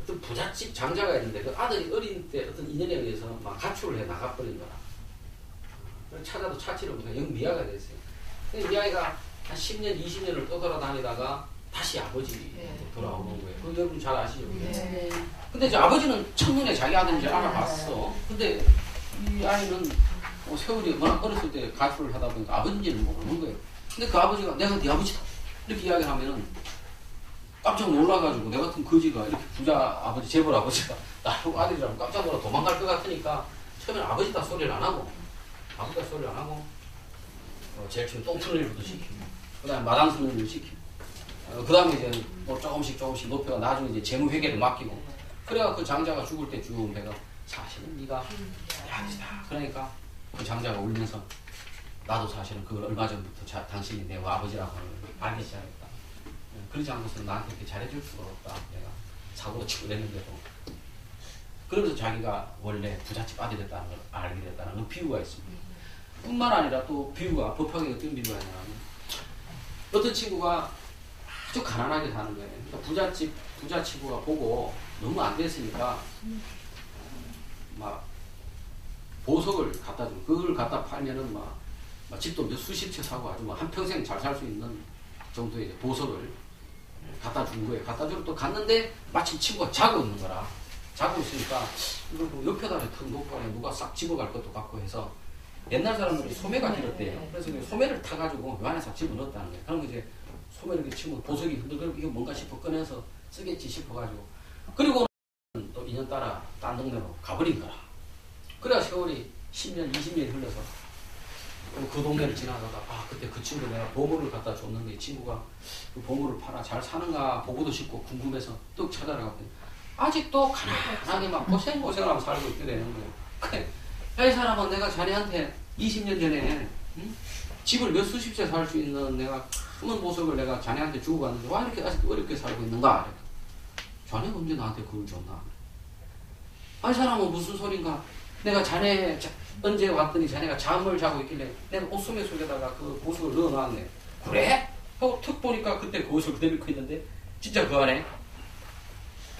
어떤 부잣집 장자가 있는데 그 아들이 어린 때 어떤 인연에 의해서 막 가출을 해 나가버린 거라. 찾아도 찾지를 못하고 영 미아가 됐어요. 미아이가 한 10년, 20년을 떠돌아다니다가 다시 아버지 돌아오는 거예요. 그 여러분 잘 아시죠? 네. 근데 이제 아버지는 첫눈에 자기 아들인지 알아봤어. 근데 이 아이는 세월이 워낙 어렸을 때 가출을 하다 보니까 아버지인지는 모르는 거예요. 근데 그 아버지가 내가 네 아버지다 이렇게 이야기를 하면은 깜짝 놀라가지고 내 같은 거지가 이렇게 부자 아버지 재벌 아버지가 나하고 아들이라면 깜짝 놀라 도망갈 것 같으니까 처음에는 아버지다 소리를 안 하고 제일 처음 똥투는 일부터 시키고 그 다음에 마당 쓰는 일을 시키고 그 다음에 이제 뭐 조금씩 높여가 나중에 이제 재무회계를 맡기고 그래야 그 장자가 죽을 때 죽은 배가 사실은 네가 내 아버지다. 그러니까 그 장자가 울면서 나도 사실은 그걸 얼마 전부터 당신이 내 아버지라고 하는 걸 알기 시작했다. 그러지 않고서는 나한테 이렇게 잘해줄 수가 없다. 내가 사고로 치고 그랬는데도 그러면서 자기가 원래 부잣집 아들이었다는 걸 알게 됐다는 그 비유가 있습니다. 뿐만 아니라 또 비유가 법화경에 어떤 비유가 있냐면 어떤 친구가 아주 가난하게 사는 거예요. 그러니까 부자 친구가 보고 너무 안 됐으니까 막 보석을 갖다 주고 그걸 갖다 팔면은 막 집도 몇 수십 채 사고 아주 한평생 잘 살 수 있는 정도의 보석을 갖다 준 거예요. 갖다 주러 또 갔는데 마침 친구가 자고 있는 거라. 자고 있으니까 이걸 뭐 옆에다 턱 놓고 가네. 누가 싹 집어갈 것도 같고 해서 옛날 사람들이 소매가 길었대요. 그래서 소매를 타가지고 요 안에 싹 집어넣었다는 거예요. 그럼 이제 소매를 이렇게 치면 보석이 흔들거리고 이거 뭔가 싶어 꺼내서 쓰겠지 싶어가지고 그리고 또 인연 따라 딴 동네로 가버린 거라. 그래야 세월이 10년, 20년이 흘러서 그 동네를 지나가다가 그때 그 친구 내가 보물을 갖다 줬는데 이 친구가 그 보물을 팔아 잘 사는가 보고도 싶고 궁금해서 뚝 찾아가거든요. 아직도 가난하게 막 고생하면서 살고 있게 되는 거예요. 그래, 이 사람은 내가 자네한테 20년 전에 집을 몇 수십 채 살 수 있는 내가 숨은 보석을 내가 자네한테 주고 갔는데 왜 이렇게 아직 어렵게 살고 있는가? 자네가 언제 나한테 그걸 줬나? 이 사람은 무슨 소린가? 내가 자네 언제 왔더니 자네가 잠을 자고 있길래 내가 옷소매 속에다가 그 보석을 넣어놨네. 그래? 하고 툭 보니까 그때 그 옷을 그대로 입고 있는데 진짜 그 안에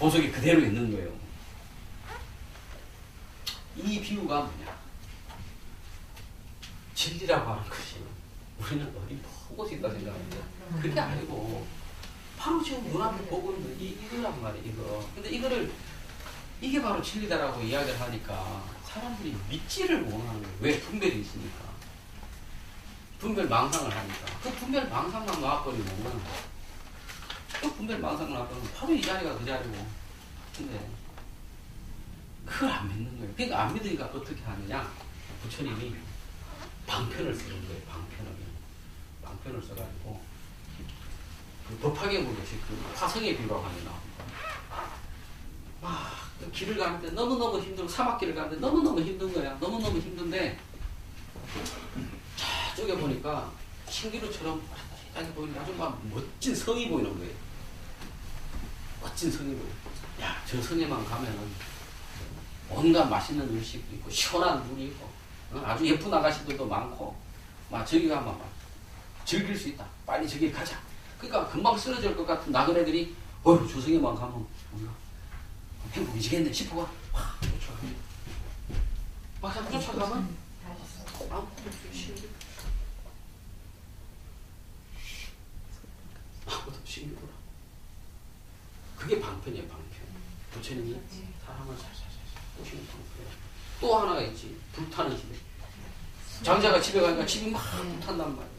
보석이 그대로 있는 거예요. 이 비유가 뭐냐? 진리라고 하는 것이 우리는 어디 보고 있다 생각하는데 그게 아니고 바로 지금 눈앞에 보고 있는 이거란 말이에요. 이거. 근데 이게 바로 진리다라고 이야기를 하니까 사람들이 믿지를 못하는 거예요. 왜? 분별이 있으니까. 분별 망상을 하니까. 그 분별 망상만 놔버리면 그 분별 망상을 놔버리면 바로 이 자리가 그 자리고. 근데 그걸 안 믿는 거예요. 그러니까 안 믿으니까 어떻게 하느냐? 부처님이 방편을 쓰는 거예요. 방편을 써가지고 그 법화계 보듯이 그 화성의 비유라고 하는 게 나옵니다. 막 그 길을 가는데 너무너무 힘들고 사막길을 가는데 너무너무 힘든 거야. 너무너무 힘든데 저쪽에 보니까 신기루처럼 딱 보이는 아주 막 멋진 성이 보이는 거예요. 멋진 성이 보여요. 야, 저 성에만 가면은 온갖 맛있는 음식도 있고 시원한 물이 있고 아주 예쁜 아가씨들도 많고 막 저기 가면 막 즐길 수 있다. 빨리 저기 가자. 그러니까 금방 쓰러질 것 같은 나그네들이 어휴 저 성에만 가면 뭔가 행복해지겠네 싶어가 확 쫓아갑니다. 막상 쫓아가면 아무것도 없이 아무것도 없이 힘들어. 그게 방편이에요. 방편. 부처님이 사람을 살살살 오시는 방편. 또 하나가 있지. 불타는 집에 장자가 집에 가니까 집이 막 불탄단 말이에요.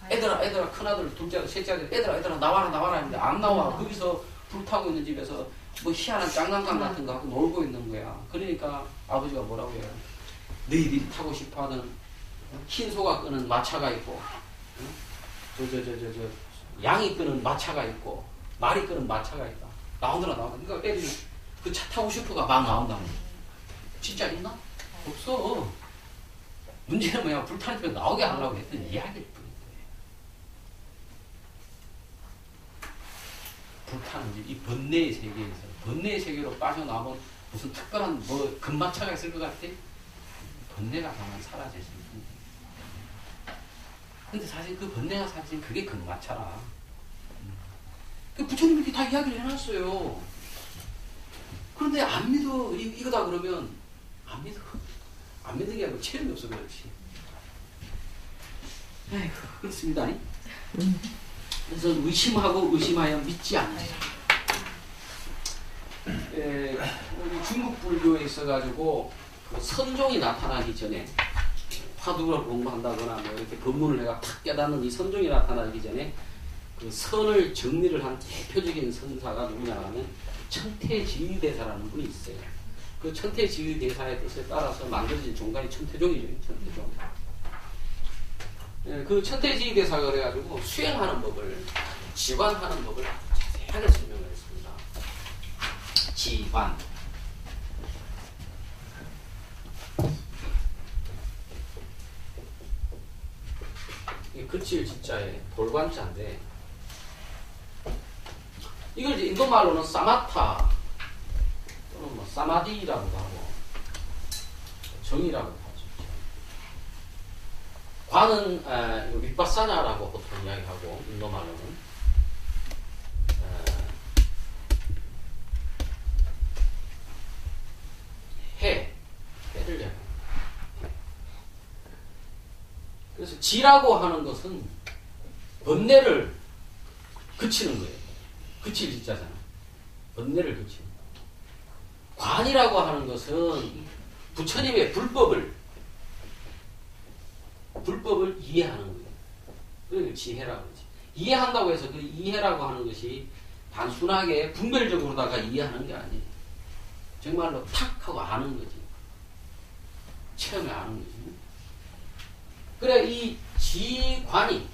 애들아 큰아들 둘째 아들 셋째 아들 애들아 나와라 했는데 안 나와. 거기서 불타고 있는 집에서 뭐 희한한 장난감 같은 거 하고 놀고 있는 거야. 그러니까 아버지가 뭐라고 해요? 너희들이 타고 싶어하는 흰 소가 끄는 마차가 있고 양이 끄는 마차가 있고 말이 끄는 마차가 있다. 나오더라. 그러니까 애들이 그 차 타고 싶어가 막 나온다고. 진짜 있나? 없어. 문제는 뭐야? 불타는 집에 나오게 하려고 했던 이야기일 뿐인데. 불타는 집, 이 번뇌의 세계에서 번뇌의 세계로 빠져나오면 무슨 특별한 뭐 금마차가 있을 것 같아? 번뇌가 가만 사라질 수 있는. 근데 사실 그 번뇌가 사실 그게 금마차라. 그 부처님이 이렇게 다 이야기를 해놨어요. 그런데 안 믿어. 이거다 그러면 안 믿어. 안 믿는 게 아니고 체험이 없어 그렇지. 에휴, 그렇습니다. 그래서 의심하고 의심하여 믿지 않으리라. 우리 중국 불교에 있어가지고 그 선종이 나타나기 전에 화두를 공부한다거나 뭐 이렇게 법문을 내가 탁 깨닫는 이 선종이 나타나기 전에 그 선을 정리를 한 대표적인 선사가 누구냐 하면 천태지휘대사라는 분이 있어요. 그 천태지휘대사의 뜻에 따라서 만들어진 종간이 천태종이죠. 천태종. 그 천태지휘대사가 그래가지고 수행하는 법을, 지관하는 법을 자세하게 설명을 했습니다. 지관. 이게 그칠 진짜에 돌관자인데, 이걸 이제 인도말로는 사마타 또는 뭐 사마디라고도 하고 정이라고도 하죠. 관은 윗바사나라고 보통 이야기하고 인도말로는 해를 이야기합니다. 그래서 지라고 하는 것은 번뇌를 그치는 거예요. 그칠 지자잖아. 번뇌를 그치는 거. 관이라고 하는 것은 부처님의 불법을 이해하는 거예요. 그러니까 지혜라고 그러지. 이해한다고 해서 그 이해라고 하는 것이 단순하게 분별적으로다가 이해하는 게 아니에요. 정말로 탁 하고 아는 거지. 체험에 아는 거지. 그래 이 지관이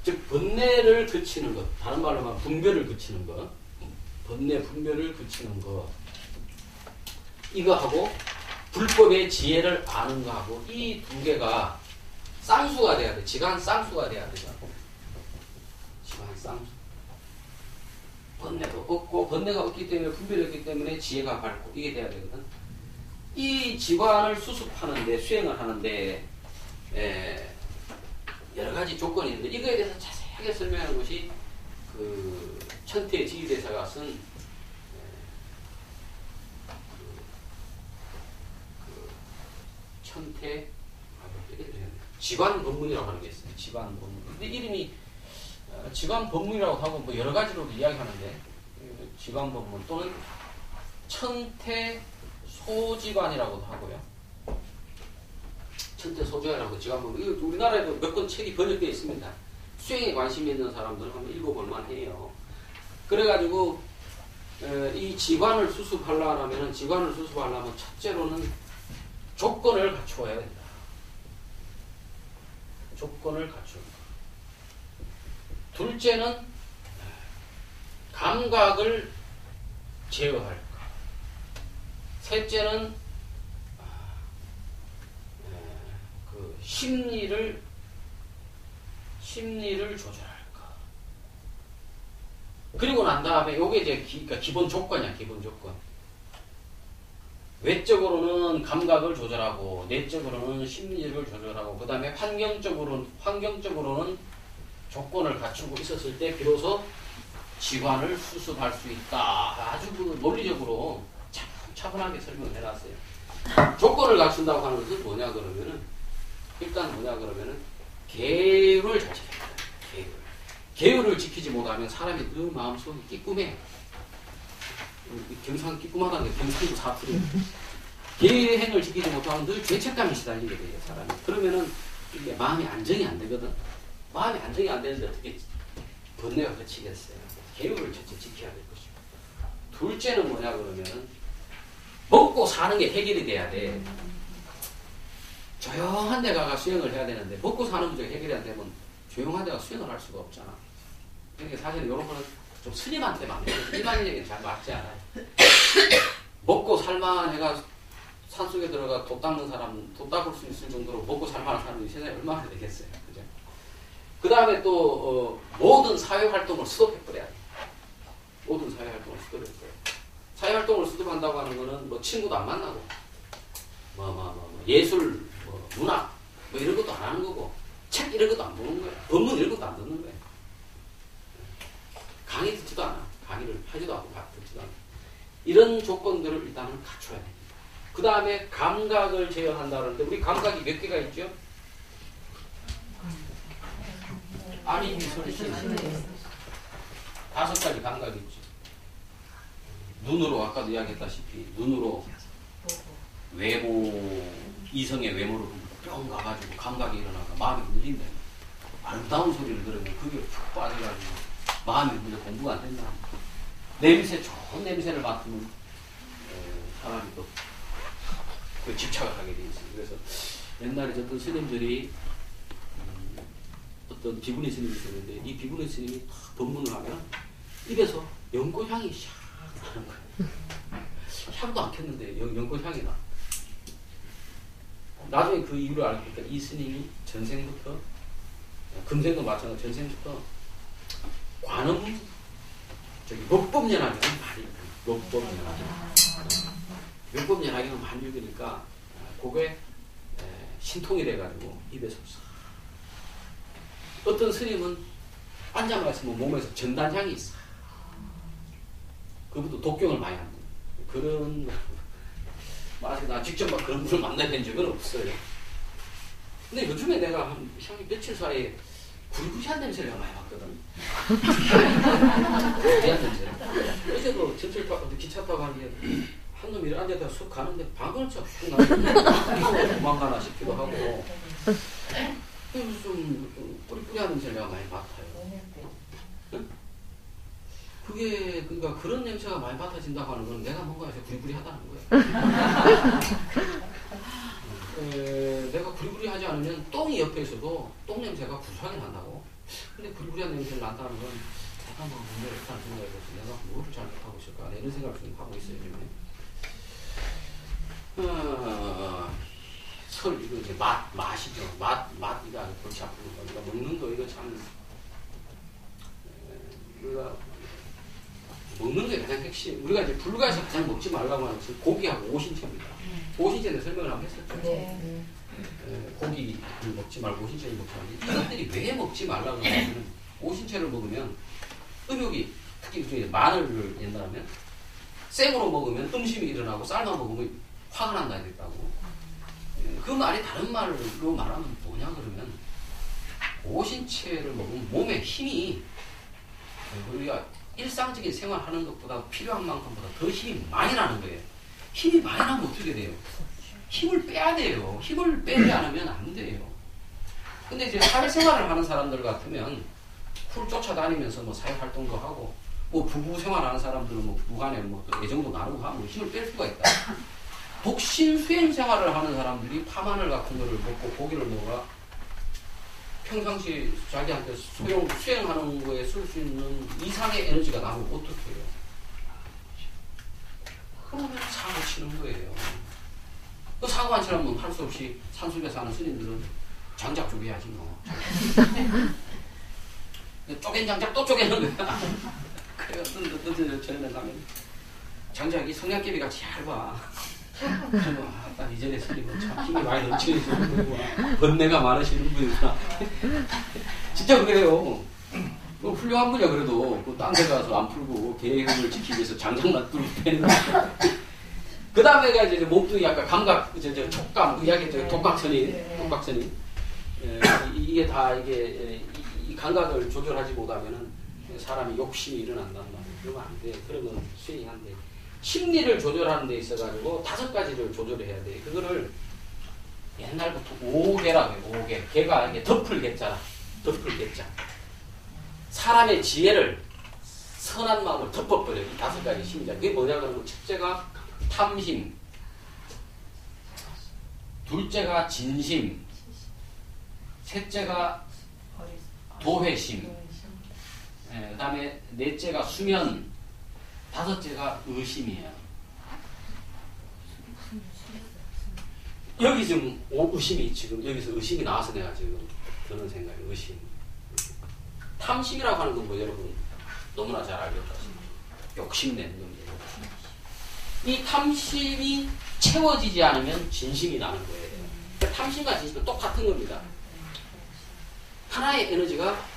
즉 번뇌를 그치는 것, 다른 말로 말하면 분별을 그치는 것, 번뇌 분별을 그치는 것, 이거하고 불법의 지혜를 아는 거하고 이 두 개가 쌍수가 돼야 돼. 지간 쌍수가 돼야 되잖아. 지간 쌍수. 번뇌도 없고 번뇌가 없기 때문에 분별이 없기 때문에 지혜가 밝고 이게 돼야 되거든. 이 지관을 수습하는데 수행을 하는데 여러 가지 조건이 있는데 이거에 대해서 자세하게 설명하는 것이 그 천태 지휘대사가 쓴 천태 지관 법문이라고 하는 게 있어요. 지관 법문. 근데 이름이 지관 법문이라고 하고 뭐 여러 가지로 이야기하는데 지관 법문 또는 천태 소지관이라고도 하고요. 천태 소지관이라고 지관 법문. 이거 우리나라에도 몇 권 책이 번역되어 있습니다. 수행에 관심이 있는 사람들은 한번 읽어볼 만해요. 그래가지고 이 지관을 수습하려면 첫째로는 조건을 갖추어야 된다. 조건을 갖추어. 둘째는 감각을 제어할까. 셋째는 그 심리를 조절할까. 그리고 난 다음에 요게 이제 그러니까 기본 조건이야. 기본 조건. 외적으로는 감각을 조절하고 내적으로는 심리를 조절하고 그 다음에 환경적으로는 조건을 갖추고 있었을 때 비로소 지관을 수습할 수 있다. 아주 그 논리적으로 차분하게 설명을 해놨어요. 조건을 갖춘다고 하는 것은 뭐냐 그러면은 일단 계율을 잘 지켜야 돼. 계율을 지키지 못하면 사람이 늘 마음속이 끼꾸매. 경상 끼꾸마다는 게 경상도 사투리. 계행을 지키지 못하면 늘 죄책감이 시달리게 돼요, 사람이. 그러면은 이게 마음이 안정이 안 되거든. 마음이 안정이 안 되는데 어떻게 번뇌가 그치겠어요. 계율을 첫째 지켜야 될 것이고. 둘째는 뭐냐 그러면은 먹고 사는 게 해결이 돼야 돼. 조용한 데 가가 수행을 해야 되는데 먹고 사는 문제가 해결이 안 되면 조용한 데가 수행을 할 수가 없잖아. 그러니까 사실 이런 거는 좀 스님한테 맞는 일반인에게는 잘 맞지 않아요. 먹고 살만해가 산속에 들어가 돛 닦는 사람, 돛 닦을 수 있을 정도로 먹고 살만한 사람이 세상에 얼마나 되겠어요. 그죠? 그 다음에 또 모든 사회활동을 스톱해버려야 돼. 모든 사회활동을 스톱해버려야 돼. 사회활동을 스톱한다고 하는 거는 뭐 친구도 안 만나고 예술, 문학 이런 것도 안 하는 거고 책 이런 것도 안 보는 거야. 법문 이런 것도 안 듣는 거야. 강의 듣지도 않아. 강의를 하지도 않고 듣지도 않아. 이런 조건들을 일단은 갖춰야 됩니다. 그 다음에 감각을 제어한다는데 우리 감각이 몇 개가 있죠? 아니, 미소리 씨. 5가지 감각이 있죠. 눈으로 아까도 이야기했다시피 눈으로 외모, 이성의 외모를 뿅 가가지고 감각이 일어나고 마음이 흔들린다. 아름다운 소리를 들으면 그게 푹 빠져가지고 마음이 흔들려 공부가 안 된다. 냄새, 좋은 냄새를 맡으면 사람이 또 그 집착을 하게 돼 있어요. 그래서 옛날에 어떤 스님들이 어떤 비구니 스님이 있었는데 이 비구니 스님이 법문을 하면 입에서 연꽃향이 샥 나는 거예요. 향도 안 켰는데 연꽃향이 나. 나중에 그 이유를 알고 보니까 이 스님이 전생부터 금생도 마찬가지 전생부터 관음 목법연하기는 많이 목법연하기는 많이 읽으니까 그게 신통이 돼가지고 입에서 어떤 스님은 앉아만 있으면 몸에서 전단향이 있어. 그분도 독경을 많이 합니다. 그런 나 직접 막 그런 분을 만나본 적은 없어요. 근데 요즘에 내가 한 며칠 사이에 구리구리한 냄새를 많이 맡거든. 구리구리한 냄새. 어제 그 전철 타고 기차 타고 가는데 한 놈이 앉아다 쑥 가는데 방을 쫙 나고 도망가나 싶기도 하고. 좀 꾸리꾸리한 냄새를 내가 많이 맡아요. 응? 그게 그러니까 그런 냄새가 많이 맡아진다고 하는 건 내가 뭔가 해서 구리구리하다는 거야. 내가 구리구리하지 않으면 똥이 옆에 있어도 똥 냄새가 구수하게 난다고. 근데 구리구리한 냄새를 난다는 건 내가 뭐 문제가 있다는 생각이 들어서 내가 뭐를 잘못하고 있을까 이런 생각을 좀 하고 있어요. 설 이거 이제 맛이죠. 맛이가 골치 아픈 거. 우리가 먹는 거 이거 참 우리가 먹는 게 가장 핵심. 우리가 이제 불가에서 가장 먹지 말라고 하는 것은 고기하고 오신채입니다. 오신채는 설명을 한번 했었죠. 네. 고기를 먹지 말고 오신채를 먹지 말고 이것들이 왜 먹지 말라고 하냐면 오신채를 먹으면 의욕이 특히 마늘을 옛날하면 생으로 먹으면 뜸심이 일어나고 삶아 먹으면 화가 난다 했다고. 그 말이 다른 말로 말하면 뭐냐 그러면 오신채를 먹으면 몸에 힘이 우리가 일상적인 생활하는 것보다 필요한 만큼보다 더 힘이 많이 나는 거예요. 힘이 많이 나면 어떻게 돼요? 힘을 빼야 돼요. 힘을 빼지 않으면 안 돼요. 근데 이제 사회생활을 하는 사람들 같으면 훌 쫓아다니면서 뭐 사회활동도 하고 뭐 부부 생활하는 사람들은 뭐 부부간에 뭐 애정도 나누고 하면 수를 뺄 수가 있다. 독신 수행 생활을 하는 사람들이 파마늘 같은 거를 먹고 고기를 먹어 평상시 자기한테 수행하는 거에 쓸 수 있는 이상의 에너지가 나오면 어떻게 해요? 그러면 사고 치는 거예요. 그 사고 안 치려면 할 수 없이 산속에 사는 스님들은 장작 쪼개야지 뭐. 쪼갠 장작 또 쪼개는 거야. 그래 어떤 전에 가면 장작이 성냥개비 같이 얇아. 딱 이전에 스님은 참 힘이 많이 넘치는 분이구나. 번뇌가 많으시는 분이구나. 진짜 그래요. 뭐 훌륭한 분이야 그래도. 딴 데 가서 안 풀고 계획을 지키기 위해서 장작만 뚫고 빼는 거야. 그 다음에가 이제 몸뚱이 약간 감각, 촉감, 의학의 독각선이. 이게 다 이 감각을 조절하지 못하면은 사람이 욕심이 일어난단 말이에요. 그러면 안 돼. 그러면 수행이 안 돼. 심리를 조절하는 데 있어가지고 5가지를 조절해야 돼. 그거를 옛날부터 5개라고 해요. 5개. 개가 이게 덮을 개자라. 덮을 개자. 사람의 지혜를 선한 마음을 덮어버려요. 이 5가지 심리자. 그게 뭐냐 그러면 첫째가 탐심, 둘째가 진심, 셋째가 도회심, 그 다음에 넷째가 수면, 5째가 의심이에요. 여기 지금 의심이 지금 여기서 의심이 나와서 내가 지금 드는 생각이에요. 의심. 탐심이라고 하는 건 뭐 여러분 너무나 잘 알고 있습니다. 욕심내는 겁니다. 이 탐심이 채워지지 않으면 진심이 나는 거예요. 그러니까 탐심과 진심은 똑같은 겁니다. 하나의 에너지가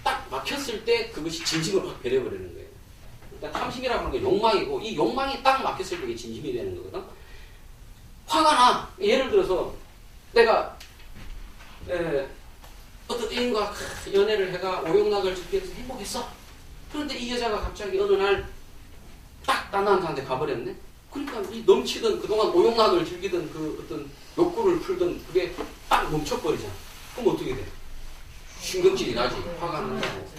딱 막혔을 때 그것이 진심으로 확 변해버리는 거예요. 그러니까 탐심이라고 하는 건 욕망이고 이 욕망이 딱 막혔을 때 이게 진심이 되는 거거든. 화가 나. 예를 들어서 내가 어떤 애인과 연애를 해가 오용락을 짓기 위해서 행복했어. 그런데 이 여자가 갑자기 어느 날 딱 딴 남자한테 가버렸네. 그러니까 이 넘치던 그동안 오용락을 즐기던 그 어떤 욕구를 풀던 그게 딱 멈춰버리잖아. 그럼 어떻게 돼? 신경질이 나지. 화가 난다고.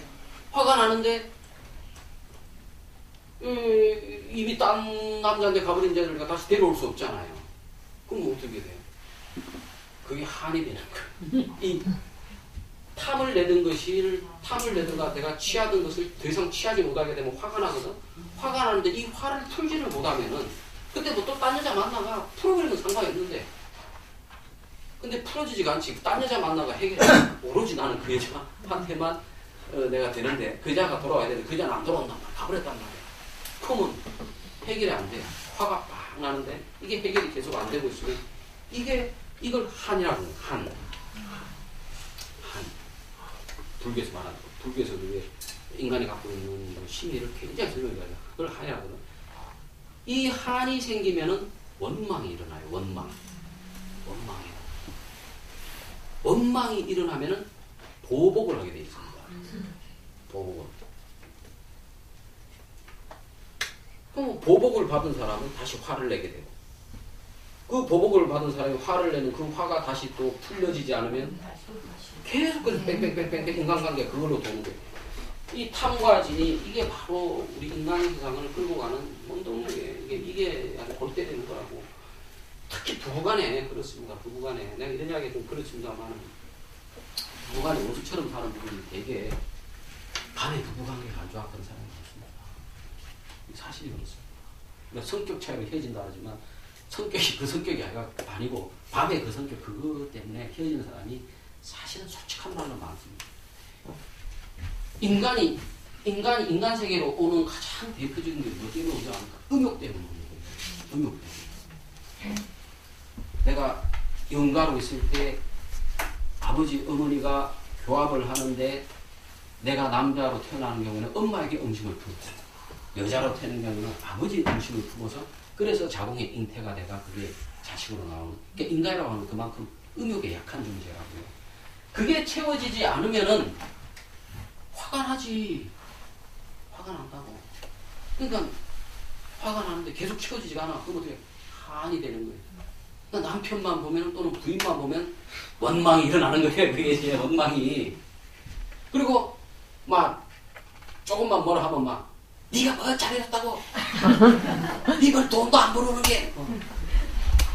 화가 나는데 이미 딴 남자한테 가버린 여자를 다시 데려올 수 없잖아요. 그럼 어떻게 돼요? 그게 한이 되는 거예요. 이 탐을 내다가 내가 취하던 것을 더 이상 취하지 못하게 되면 화가 나거든. 화가 나는데 이 화를 풀지를 못하면은 그때 뭐 또 딴 여자 만나가 풀어버리면 상관이 없는데 근데 풀어지지가 않지. 딴 여자 만나가 해결해. 오로지 나는 그 여자한테만 내가 되는데 그 여자가 돌아와야 되는데 그 여자는 안 돌아온단 말이야. 가버렸단 말이야. 그러면 해결이 안 돼. 화가 빡 나는데 이게 해결이 계속 안 되고 있으면 이걸 한이라고 해요. 한. 불교에서 말하는 거. 불교에서도 왜 인간이 갖고 있는 심리를 굉장히 설명해요. 그걸 한이라고 하거든. 이 한이 생기면은 원망이 일어나요. 원망이에요. 원망이 일어나면은 보복을 하게 돼 있습니다. 보복을. 그럼 보복을 받은 사람은 다시 화를 내게 되고, 그 보복을 받은 사람이 화를 내는 그 화가 다시 또 풀려지지 않으면 계속해서 뺑뺑뺑뺑뺑 인간관계 그걸로 도는 거예요. 이 탐과 진이 이게 바로 우리 인간의 세상을 끌고 가는 원동력이에요. 이게 아주 골 때리는 거라고. 특히 부부간에 그렇습니다. 부부간에 내가 이런 이야기 좀 그렇습니다만 부부간에 원수처럼 사는 부분이 되게 밤에 부부관계가 안 좋았던 사람이 많습니다. 사실이 그렇습니다. 그러니까 성격 차이로 헤어진다 하지만 성격이 그 성격이 아니고 밤에 그 성격 그거 때문에 헤어지는 사람이 사실은 솔직한 말로 많습니다. 인간 세계로 오는 가장 대표적인 게 뭐 때문에 오지 않을까? 음욕 때문에 오는 거예요. 음욕 때문에. 내가 영가로 있을 때 아버지 어머니가 교합을 하는데 내가 남자로 태어나는 경우는 엄마에게 음식을 품고 여자로 태어나는 경우는 아버지 음식을 품어서 그래서 자궁의 잉태가 내가 그게 자식으로 나오는. 그러니까 인간이라고 하는 그만큼 음욕에 약한 존재라고요. 그게 채워지지 않으면은 화가 나지. 화가 난다고. 그러니까 화가 나는데 계속 채워지지가 않아. 그럼 어떻게 한이 되는 거예요. 그러니까 남편만 보면 또는 부인만 보면 원망이 일어나는 거예요. 그게 이제 원망이. 그리고 막 조금만 뭐라 하면 막 네가 뭐 잘해줬다고. 이걸 돈도 안 벌어오는 게.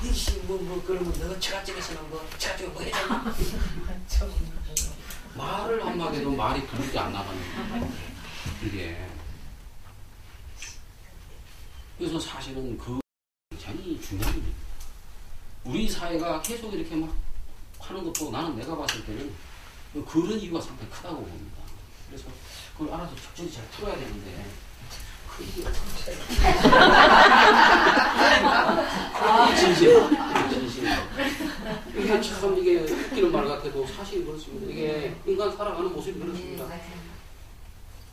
이씨 뭐 그러면 너가 처갓집에서는 뭐 처갓집에 뭐 해줬나? 말을 한마디 해도 말이 부르지 안 나가는 이게. 그래서 사실은 그 굉장히 중요한 일입니다. 우리 사회가 계속 이렇게 막 하는 것도 나는 내가 봤을 때는 그런 이유가 상당히 크다고 봅니다. 그래서 그걸 알아서 적절히 잘 풀어야 되는데 그 이유가 진심. 이게 참 이게 웃기는 말 같아도 사실이 그렇습니다. 이게 인간 살아가는 모습이 그렇습니다.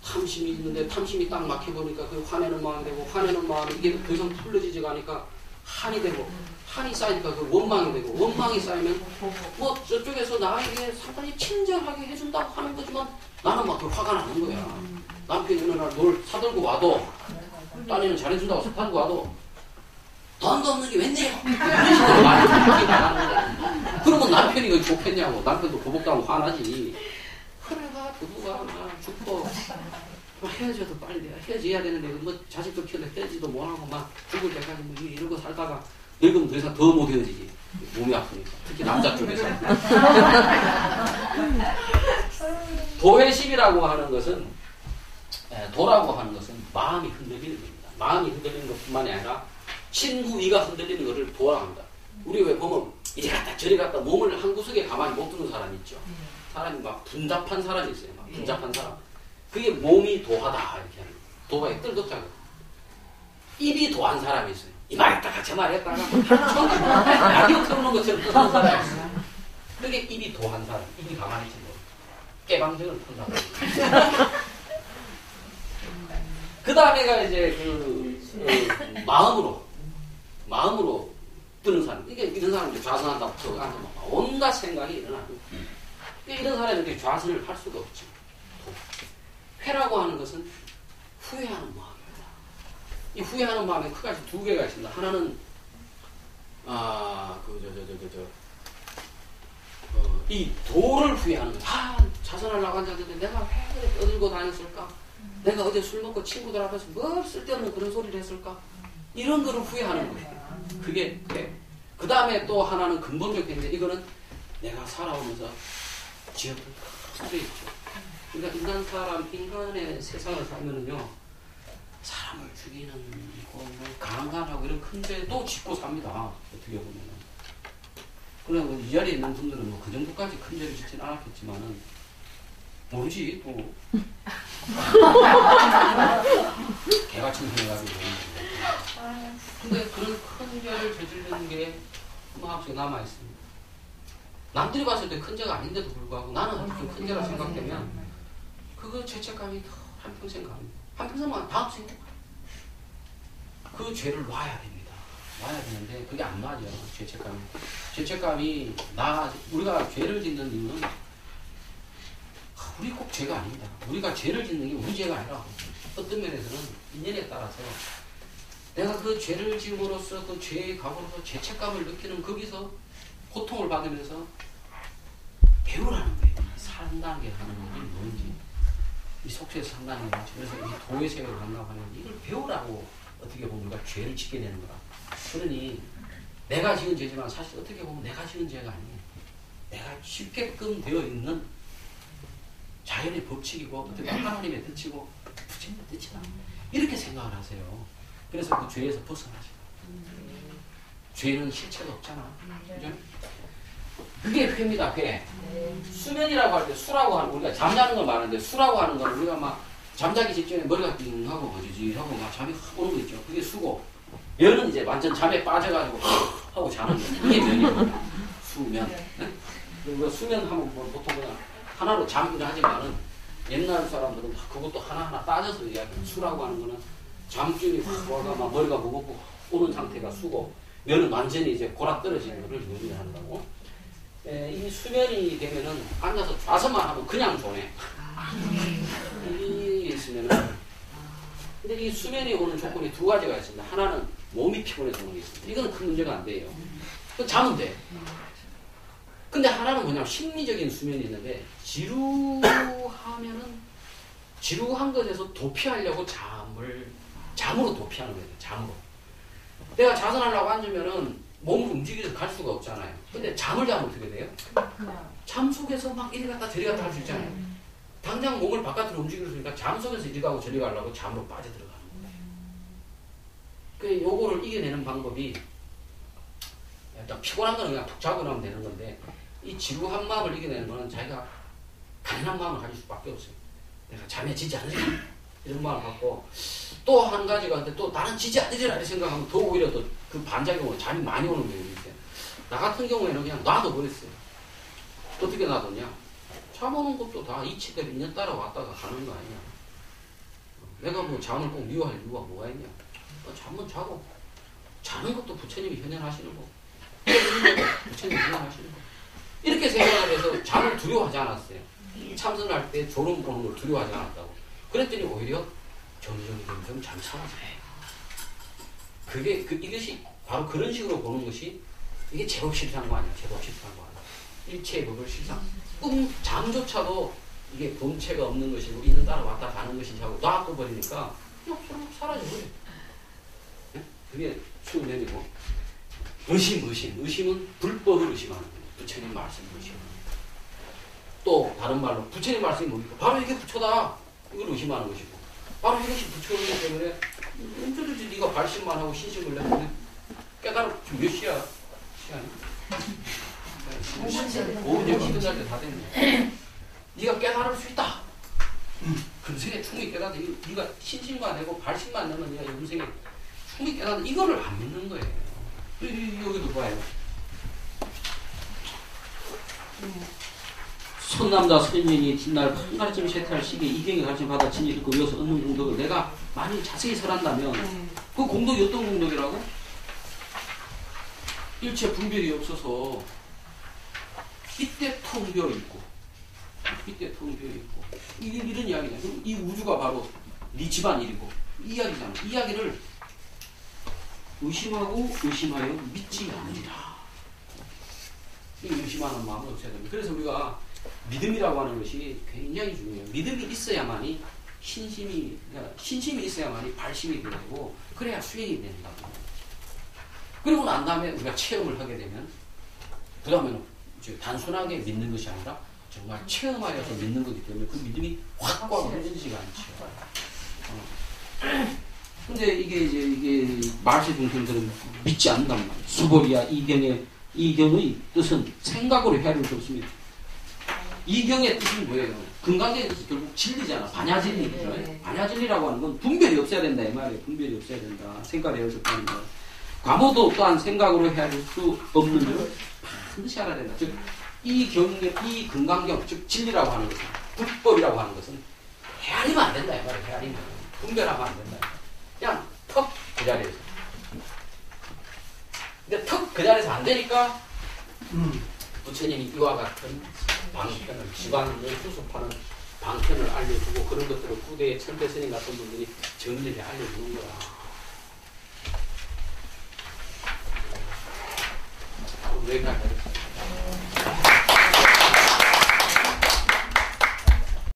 탐심이 있는데 탐심이 딱 막혀보니까 그 화내는 마음이 되고 화내는 마음이 이게 더 이상 풀려지지가 않으니까 한이 되고 한이 쌓이니까 그 원망이 되고 원망이 쌓이면 뭐 저쪽에서 나에게 상당히 친절하게 해준다고 하는 거지만 나는 막 그 화가 나는 거야. 남편이 어느 날 뭘 사들고 와도 딸내는 잘해준다고 사들고 와도 돈도 없는 게 웬일이야? 이런 식으로 말이 나가는 거야. 그러면 남편이 그게 좋겠냐고. 남편도 보복당하고 화나지. 그래가 부부가 막 죽고 헤어져도 빨리 내가 헤어져야 되는데 뭐 자식도 키우는데 헤어지도 못하고 막 죽을 때까지 뭐 이러고 살다가 늙으면 더 이상 더 못 헤어지지. 몸이 아프니까. 특히 남자 쪽에서. 도회심이라고 하는 것은 도라고 하는 것은 마음이 흔들리는 겁니다. 마음이 흔들리는 것뿐만이 아니라 친구위가 흔들리는 것을 도라고 합니다. 우리 왜 보면 이리 갔다 저리 갔다 몸을 한 구석에 가만히 못 두는 사람이 있죠. 사람이 막 분잡한 사람이 있어요. 막 분잡한 사람. 그게 몸이 도하다 이렇게 하는 거예요. 도가 뜰겁잖아요. 입이 도한 사람이 있어요. 이 말했다가 저 말했다가 라디오 틀어놓은 것처럼 뜨는 사람이 있어요. 그게 입이 도한 사람. 입이 가만히 있지 뭐. 깨방정을 푼 사람. 그 다음에가 이제 마음으로 뜨는 사람. 이게 이런 사람이 좌선한다고 저거 앉아 막 온갖 생각이 일어나고. 이런 사람이 이렇게 좌선을 할 수가 없죠. 회라고 하는 것은 후회하는 마음입니다. 이 후회하는 마음에 크게 두 개가 있습니다. 하나는 이 도를 후회하는 거예요. 자선하려고 앉았는데 내가 왜 그렇게 떠들고 다녔을까? 내가 어제 술 먹고 친구들 앞에서 뭐 쓸데없는 그런 소리를 했을까? 이런 거를 후회하는 거예요. 그게 그 다음에 또 하나는 근본적 인데 이거는 내가 살아오면서 지었던 큰 죄 있죠. 그러니까 인간의 세상을 살면은요, 사람을 죽이는, 강간하고 이런 큰 죄도 짓고 삽니다. 어떻게 보면은. 그러나 이 자리에 있는 분들은 뭐 그 정도까지 큰 죄를 짓지는 않았겠지만은, 모르지, 또. 개같이 생각하고 근데 그런 큰 죄를 저지르는 게 마음속에 남아있습니다. 남들이 봤을 때 큰 죄가 아닌데도 불구하고 나는 좀 큰 죄라 생각되면 그거 죄책감이 한평생 갑니다. 한평생만 다음 생에 그 죄를 놔야 됩니다. 놔야 되는데 그게 안 놔져. 죄책감이 우리가 죄를 짓는 이유는 우리 꼭 죄가 아닙니다. 우리가 죄를 짓는 게 우리 죄가 아니라 어떤 면에서는 인연에 따라서 내가 그 죄를 지음으로써 그 죄의 각오로서 죄책감을 느끼는 거기서 고통을 받으면서 배우라는 거예요. 3단계 하는 게 뭔지, 이 속세에서 3단계 뭔지, 그래서 이 도의세계를 한다고 하는 이걸 배우라고 어떻게 보면 우리가 죄를 짓게 되는 거라. 그러니 내가 지은 죄지만 사실 어떻게 보면 내가 지은 죄가 아니에요. 내가 쉽게끔 되어 있는 자연의 법칙이고 어떻게 하나님의 뜻이고 부처님의 뜻이다. 이렇게 생각을 하세요. 그래서 그 죄에서 벗어나시고. 죄는 실체가 없잖아. 그죠? 그게 회입니다. 회. 수면이라고 할 때 수라고 하는, 우리가 잠자는 걸 말하는데 수라고 하는 건 우리가 막 잠자기 직전에 머리가 띵하고 거지지하고 막 잠이 확 오는 거 있죠. 그게 수고. 면은 이제 완전 잠에 빠져가지고 하고 자는 거. 이게 면이에요. 수면. 네? 그리고 수면 하면 뭐 보통 그냥 하나로 잠을 하지만은 옛날 사람들은 그것도 하나하나 따져서 이야기해요. 수라고 하는 거는 잠줄이 확 와가 막 머리가 무겁고 오는 상태가 수고, 면은 완전히 이제 골아 떨어지는 거를 의미한다고. 이 수면이 되면은 앉아서 좌선만 하면 그냥 좋네. 이게 있으면은. 근데 이 수면이 오는 조건이 두 가지가 있습니다. 하나는 몸이 피곤해서 오는 게 있습니다. 이거는 큰 문제가 안 돼요. 자면 돼. 근데 하나는 뭐냐면 심리적인 수면이 있는데, 지루한 것에서 도피하려고 잠으로 도피하는 거예요. 잠으로. 내가 자선하려고 앉으면은 몸을 움직여서 갈 수가 없잖아요. 근데 잠을 자면 어떻게 돼요? 잠 속에서 막 이리 갔다 저리 갔다 할 수 있잖아요. 당장 몸을 바깥으로 움직일 수 있으니까 잠 속에서 이리 가고 저리 가려고 잠으로 빠져들어가는 거예요. 그 요거를 이겨내는 방법이, 일단 피곤한 거는 그냥 푹 자고 나면 되는 건데, 이 지루한 마음을 이겨내는 거는 자기가 가난한 마음을 가질 수밖에 없어요. 내가 잠에 지지 않으리라 이런 마음을 갖고, 또 한 가지가 또 나는 지지 않으리라 이렇게 생각하면 더 오히려 또 그 반작용으로 잠이 많이 오는 거예요. 나 같은 경우에는 그냥 놔둬버렸어요. 어떻게 놔뒀냐? 잠 오는 것도 다 이치대로 인연 따라 왔다가 가는 거 아니야. 내가 뭐 잠을 꼭 미워할 이유가 뭐가 있냐? 잠은 자고, 자는 것도 부처님이 현현하시는 거, 부처님이 현현하시는 거. 이렇게 생각을 해서 잠을 두려워하지 않았어요. 참선할 때 졸음 보는 걸 두려워하지 않았다고. 그랬더니 오히려 점점 잠이 사라져요. 이것이 바로 그런 식으로 보는 것이, 이게 제법 실상거 아니야. 제법 실상거 아니야. 일체의 법을 실상. 잠조차도 이게 본체가 없는 것이고 있는 따라 왔다 가는 것이지 하고 놔둬버리니까 그냥 사라져버려. 네? 그게 수면이고. 의심은 불법을 의심하는 거예요. 부처님 말씀을 의심하는 거예요. 또 다른 말로 부처님 말씀이 뭡니까? 바로 이게 부처다. 이걸 의심하는 것이고, 바로 이것이 부처이기 때문에 언제든지 네가 발심만 하고 신심을 내면 깨달아. 지금 몇 시야? 시간이? 오후 10시 끝날 때 다 됐네. 네가 깨달을 수 있다. 금생에 충분히 깨달아. 네가 신심만 내고 발심만 내면 네가 금생에 충분히 깨달아. 이거를 안 믿는 거예요. 여기도 봐요. 선남자 선인이 뒷날 가르침 세탈 시기에 이경에 가르침 받아 진리 듣고 이어서 얻는 공덕을 내가 만일 자세히 설한다면 그 공덕이 어떤 공덕이라고? 일체 분별이 없어서 이때 텅 비어 있고, 이런 이야기냐. 이 우주가 바로 네 집안일이고 이 이야기잖아. 이 이야기를 의심하여 믿지 않으리라. 이 의심하는 마음을 없애야 됩니다. 그래서 우리가 믿음이라고 하는 것이 굉장히 중요해요. 믿음이 있어야만이 신심이 있어야만이 발심이 되고, 그래야 수행이 된다고. 그리고 난 다음에 우리가 체험을 하게 되면, 그 다음에는 단순하게 믿는 것이 아니라 정말 체험하여서 믿는 거기 때문에 그 믿음이 확 흐르지가 않죠. 근데 이게 말세 중생들은 믿지 않는단 말이에요. 수보리야 이경의 뜻은 생각으로 헤아릴 수 없습니다. 이경의 뜻은 뭐예요? 금강경의 뜻은 결국 진리잖아. 반야진리죠. 반야진리라고 하는 건 분별이 없어야 된다 이 말이에요. 분별이 없어야 된다. 생각을 헤아릴 수 없다는 거. 과모도 또한 생각으로 헤아릴 수 없는 줄 반드시 알아야 된다. 즉 이 금강경, 즉 진리라고 하는 것은, 불법이라고 하는 것은 헤아리면 안 된다 이 말이에요. 헤아리면 분별하면 안 된다. 그냥 턱 그 자리에서 근데 턱 그 자리에서 안 되니까 부처님이 이와 같은 방편을, 지방을 수습하는 방편을 알려주고 그런 것들을 후대의 천대스님 같은 분들이 정리를 알려주는 거야. 여기까지 하겠습니다.